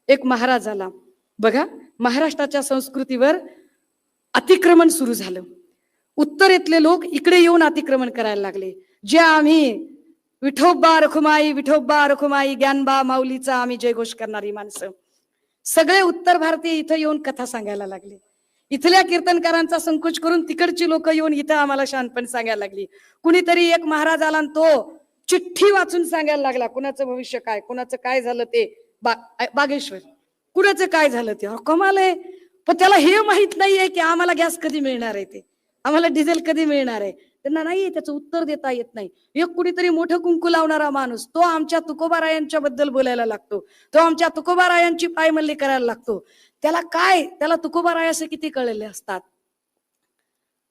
एक महाराज आला बघा, महाराष्ट्राच्या संस्कृतीवर अतिक्रमण सुरू झालं. उत्तरेतले लोक इकडे येऊन अतिक्रमण करायला लागले. जे आम्ही विठोबा रखुमाई ज्ञानबा माऊलीचा आम्ही जयघोष करणारी माणसं, सगळे उत्तर भारतीय इथं येऊन कथा सांगायला लागले. इथल्या कीर्तनकारांचा संकोच करून तिकडची लोक येऊन इथं आम्हाला शानपण सांगायला लागली. कुणीतरी एक महाराज आला आणि तो चिठ्ठी वाचून सांगायला लागला, कुणाचं भविष्य काय, कुणाचं काय झालं ते बागेश्वर, कुणाचं काय झालं ते. कमाल आहे. पण त्याला हे माहित नाहीये की आम्हाला गॅस कधी मिळणार आहे, ते आम्हाला डिझेल कधी मिळणार आहे. त्यांना नाही, त्याचं उत्तर देता येत नाही. एक कुणीतरी मोठं कुंकू लावणारा माणूस, तो आमच्या तुकोबारायांच्या बद्दल बोलायला लागतो, तो आमच्या तुकोबारायांची पायमल्ली करायला लागतो. त्याला तुकोबारायाचे किती कळलेले असतात,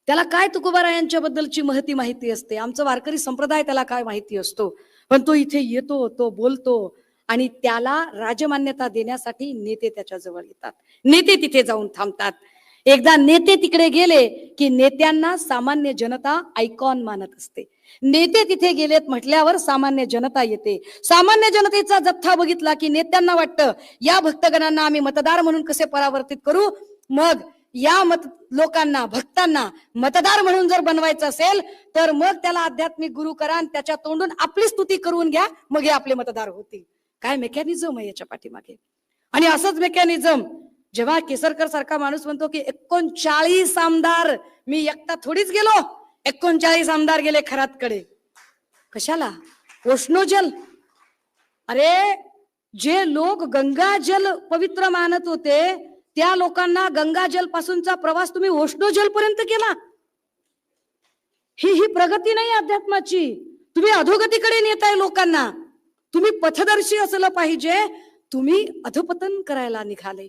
त्याला काय तुकोबारायांच्या बद्दलची माहिती असते. आमचं वारकरी संप्रदाय त्याला काय माहिती असतो. पण तो इथे येतो, तो बोलतो आणि त्याला राजमान्यता देण्यासाठी नेते त्याच्या जवळ येतात. नेते तिथे जाऊन थांबतात. एकदा नेते तिकडे गेले की नेत्यांना सामान्य जनता आयकॉन मानत असते. नेते तिथे गेलेत म्हटल्यावर सामान्य जनता येते. सामान्य जनतेचा जथ्था बघितला की नेत्यांना वाटतं या भक्तगणांना आम्ही मतदार म्हणून कसे परावर्तित करू. मग या लोकांना, भक्तांना मतदार म्हणून जर बनवायचं असेल तर मग त्याला आध्यात्मिक गुरु करा आणि त्याच्या तोंडून आपली स्तुती करून घ्या, मग हे आपले मतदार होतील. काय मेकॅनिझम आहे याच्या पाठीमागे. आणि असंच मेकॅनिझम जेव्हा केसरकर सारखा माणूस म्हणतो की 39 आमदार, मी एकटा थोडीच गेलो, 39 आमदार गेले खरातकडे. कशाला? उष्णोजल. अरे जे लोक गंगाजल पवित्र मानत होते त्या लोकांना गंगाजल पासूनचा प्रवास तुम्ही उष्णोजल पर्यंत केला. ही प्रगती नाही अध्यात्माची. तुम्ही अधोगतीकडे नेताय लोकांना. तुम्ही पथदर्शी असलं पाहिजे. तुम्ही अधपतन करायला निघाले.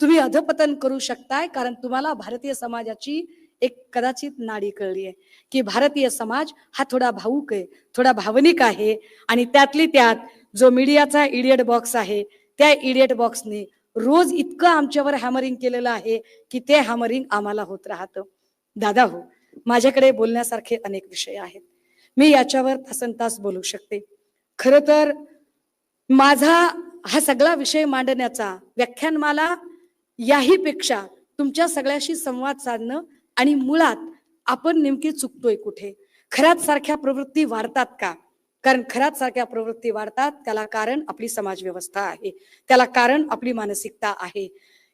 तुम्ही अधपतन करू शकताय कारण तुम्हाला भारतीय समाजाची एक कदाचित नाडी कळली आहे की भारतीय समाज हा थोडा भावुक आहे, थोडा भावनिक आहे. आणि त्यातली त्यात जो मीडियाचा इडियट बॉक्स आहे, त्या इडियट बॉक्सने रोज इतकं आमच्यावर हॅमरिंग केलेलं आहे की ते हॅमरिंग आम्हाला होत राहतं. दादा हो, माझ्याकडे बोलण्यासारखे अनेक विषय आहेत. मी याच्यावर तासनतास बोलू शकते. खर तर माझा हा सगळा विषय मांडण्याचा व्याख्यानमाला याही पेक्षा तुमच्या सगळ्याशी संवाद साधणं आणि मुळात आपण नेमकी चुकतोय कुठे. खरात सारख्या प्रवृत्ती वाढतात का? कारण खरात सारख्या प्रवृत्ती वाढतात त्याला कारण आपली समाज व्यवस्था आहे, त्याला कारण आपली मानसिकता आहे.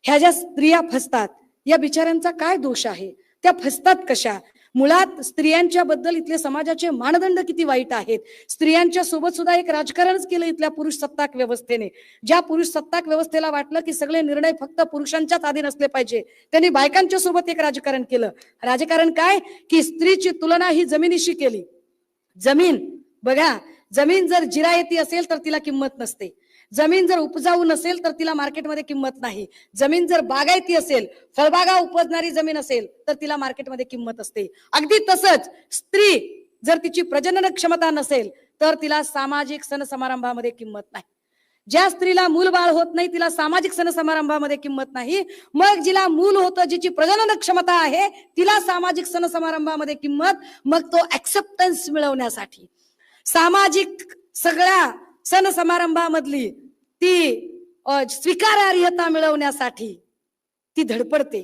ह्या ज्या स्त्रिया फसतात या बिचाऱ्यांचा काय दोष आहे? त्या फसतात कशा? मुळात स्त्रियांच्या बद्दल इथले समाजाचे मानदंड किती वाईट आहेत. स्त्रियांच्या सोबत सुद्धा एक राजकारणच केलं इथल्या पुरुष सत्ताक व्यवस्थेने. ज्या पुरुष सत्ताक व्यवस्थेला वाटलं की सगळे निर्णय फक्त पुरुषांच्याच अधीन असले पाहिजे, त्यांनी बायकांच्या सोबत एक राजकारण केलं. राजकारण काय की स्त्रीची तुलना ही जमिनीशी केली. जमीन बघा, जमीन जर जिरायती असेल तर तिला किंमत नसते. जमीन जर उपजाऊ नसेल तर तिला मार्केटमध्ये किंमत नाही. जमीन जर बागायती असेल, फळबागा उपजणारी जमीन असेल तर तिला मार्केटमध्ये किंमत असते. अगदी तसंच स्त्री जर तिची प्रजनन क्षमता नसेल तर तिला सामाजिक सण समारंभामध्ये किंमत नाही. ज्या स्त्रीला मूल बाळ होत नाही तिला सामाजिक सण समारंभामध्ये किंमत नाही. मग जिला मूल होतं, जिची प्रजनन क्षमता आहे, तिला सामाजिक सण समारंभामध्ये किंमत. मग तो ऍक्सेप्टन्स मिळवण्यासाठी, सामाजिक सगळ्या सण समारंभामधली ती स्वीकारार्हता मिळवण्यासाठी ती धडपडते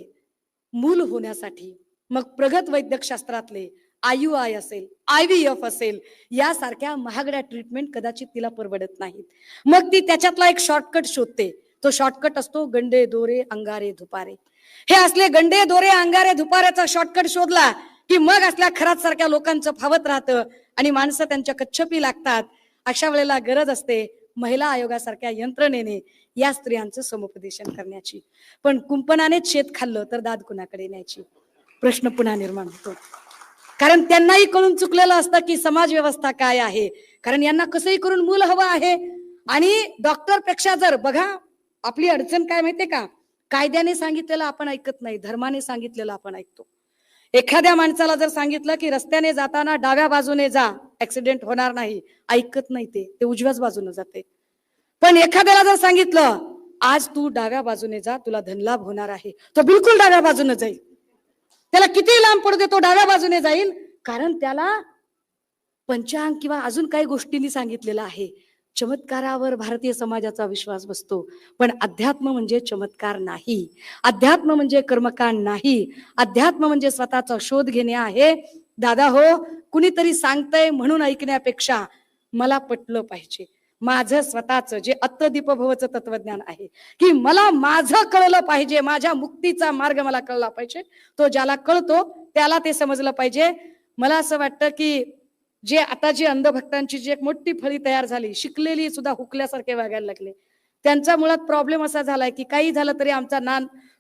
मूल होण्यासाठी. मग प्रगत वैद्यकशास्त्रातले IUI असेल, IVF असेल, यासारख्या महागड्या ट्रीटमेंट कदाचित तिला परवडत नाहीत. मग ती त्याच्यातला एक शॉर्टकट शोधते. तो शॉर्टकट असतो गंडे दोरे अंगारे धुपारे. हे असले गंडे दोरे अंगारे धुपाऱ्याचा शॉर्टकट शोधला की मग असल्या खरात सारख्या लोकांचं फावत राहतं आणि माणसं त्यांच्या कच्छपी लागतात. अशा वेळेला गरज असते महिला आयोगासारख्या यंत्रणेने या स्त्रियांचं समुपदेशन करण्याची. पण कुंपणाने शेत खाल्लं तर दाद कुणाकडे न्यायची प्रश्न पुन्हा निर्माण होतो. कारण त्यांनाही कळून चुकलेलं असतं की समाज व्यवस्था काय आहे. कारण यांना कसंही करून मूल हवं आहे. आणि डॉक्टर पेक्षा जर बघा, आपली अडचण काय माहितीये का? कायद्याने सांगितलेलं आपण ऐकत नाही, धर्माने सांगितलेलं आपण ऐकतो. एखाद्या माणसाला जर सांगितलं की रस्त्याने जाताना डाव्या बाजूने जा, ऍक्सिडेंट होणार नाही, ऐकत नाही, ते उजव्याच बाजूने जाते. पण एखाद्याला जर सांगितलं आज तू डाव्या बाजूने जा, तुला धनलाभ होणार आहे, तो बिलकुल डाव्या बाजूने जाईल. त्याला किती लांब पडू दे, तो डाव्या बाजूने जाईल, कारण त्याला पंचांग किंवा अजून काही गोष्टींनी सांगितलेलं आहे. चमत्कारावर भारतीय समाजाचा विश्वास बसतो, पण अध्यात्म म्हणजे चमत्कार नाही, अध्यात्म म्हणजे कर्मकांड नाही, अध्यात्म म्हणजे स्वतःचा शोध घेणे आहे. दादा हो, कुणीतरी सांगतंय म्हणून ऐकण्यापेक्षा मला पटलं पाहिजे, माझं स्वतःचं जे अत्तदीपभवचं तत्वज्ञान आहे, की मला माझं कळलं पाहिजे, माझ्या मुक्तीचा मार्ग मला कळला पाहिजे. तो ज्याला कळतो त्याला ते समजलं पाहिजे. मला असं वाटतं की जे आता जी अंधभक्तांची जी एक मोठी फळी तयार झाली, शिकलेली सुद्धा हुकल्यासारखे वागायला लागले, त्यांचा मुळात प्रॉब्लेम असा झालाय की काही झालं तरी आमचा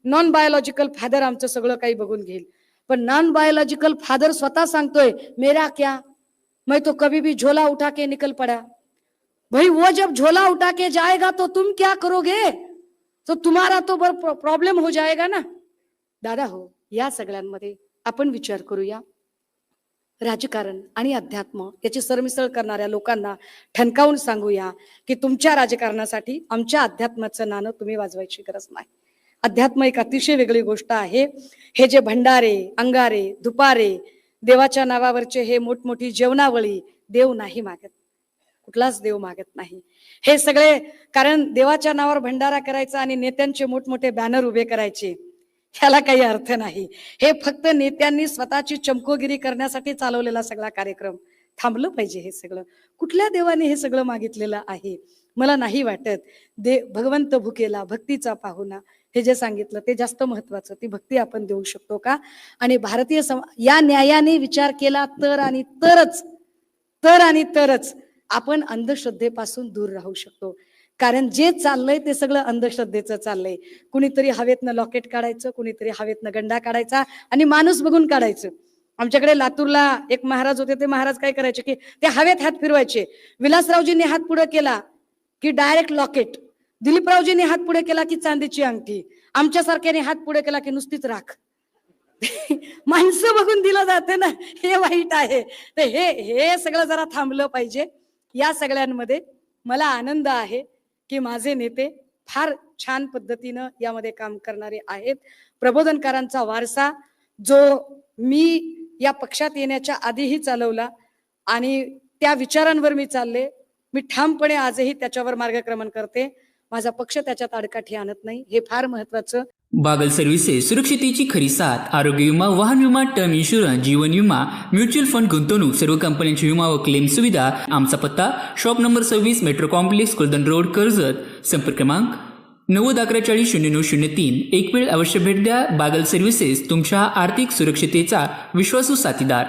नॉन बायोलॉजिकल फादर आमचं सगळं काही बघून घेईल. पण नॉन बायोलॉजिकल फादर स्वतः सांगतोय मेरा क्या, मैं तो कभी भी झोला उठा के निकल पड़ा. भाई वो जब झोला उठा के जाएगा तो तुम क्या करोगे, तो तुम्हारा तो प्रॉब्लेम हो जाएगा ना. दादा हो, या सगळ्यांमध्ये आपण विचार करूया. राजकारण आणि अध्यात्म याची सरमिसळ करणाऱ्या लोकांना ठणकावून सांगूया की तुमच्या राजकारणासाठी आमच्या अध्यात्माचं नाणं तुम्ही वाजवायची गरज नाही. अध्यात्म एक अतिशय वेगळी गोष्ट आहे. हे जे भंडारे, अंगारे, दुपारे, देवाच्या नावावरचे हे मोठमोठी जेवणावळी देव नाही मागत, कुठलाच देव मागत नाही. हे सगळे कारण देवाच्या नावावर भंडारा करायचा आणि नेत्यांचे मोठमोठे बॅनर उभे करायचे, ह्याला काही अर्थ नाही. हे फक्त नेत्यांनी स्वतःची चमकोगिरी करण्यासाठी चालवलेला सगळा कार्यक्रम. थांबलं पाहिजे हे सगळं. कुठल्या देवाने हे सगळं मागितलेलं आहे? मला नाही वाटत. भगवंत भुकेला भक्तीचा पाहुणा हे जे सांगितलं ते जास्त महत्वाचं. ती भक्ती आपण देऊ शकतो का? आणि भारतीय या न्यायाने विचार केला तर आणि तरच आपण अंधश्रद्धेपासून दूर राहू शकतो. कारण जे चाललंय ते सगळं अंधश्रद्धेचं चाललंय. कुणीतरी हवेतनं लॉकेट काढायचं, कुणीतरी हवेतनं गंडा काढायचा आणि माणूस बघून काढायचं. आमच्याकडे लातूरला एक महाराज होते, ते महाराज काय करायचे की ते हवेत हात फिरवायचे. विलासरावजींनी हात पुढे केला की डायरेक्ट लॉकेट, दिलीपरावजींनी हात पुढे केला की चांदीची अंगठी, आमच्यासारख्याने हात पुढे केला की नुसतीच राख. माणसं बघून दिलं जाते ना, हे वाईट आहे. तर हे सगळं जरा थांबलं पाहिजे. या सगळ्यांमध्ये मला आनंद आहे की माझे नेते फार छान पद्धतीनं यामध्ये काम करणारे आहेत. प्रबोधनकारांचा वारसा जो मी या पक्षात येण्याच्या आधीही चालवला आणि त्या विचारांवर मी चालले, मी ठामपणे आजही त्याच्यावर मार्गक्रमण करते. माझा पक्ष त्याच्यात आडकाठी आणत नाही, हे फार महत्वाचं. बागल सर्व्हिसेस सुरक्षितेची खरी साथ. आरोग्य विमा, वाहन विमा, टर्म इन्शुरन्स, जीवन विमा, म्युच्युअल फंड, गुंतवणूक, सर्व कंपन्यांची विमा व क्लेम सुविधा. आमचा पत्ता shop number 26, metro complex, Kuldan road, Karjat. संपर्क क्रमांक 9011400903. एक वेळ अवश्य भेट द्या. बागल सर्व्हिसेस, तुमच्या आर्थिक सुरक्षितेचा विश्वासू साथीदार.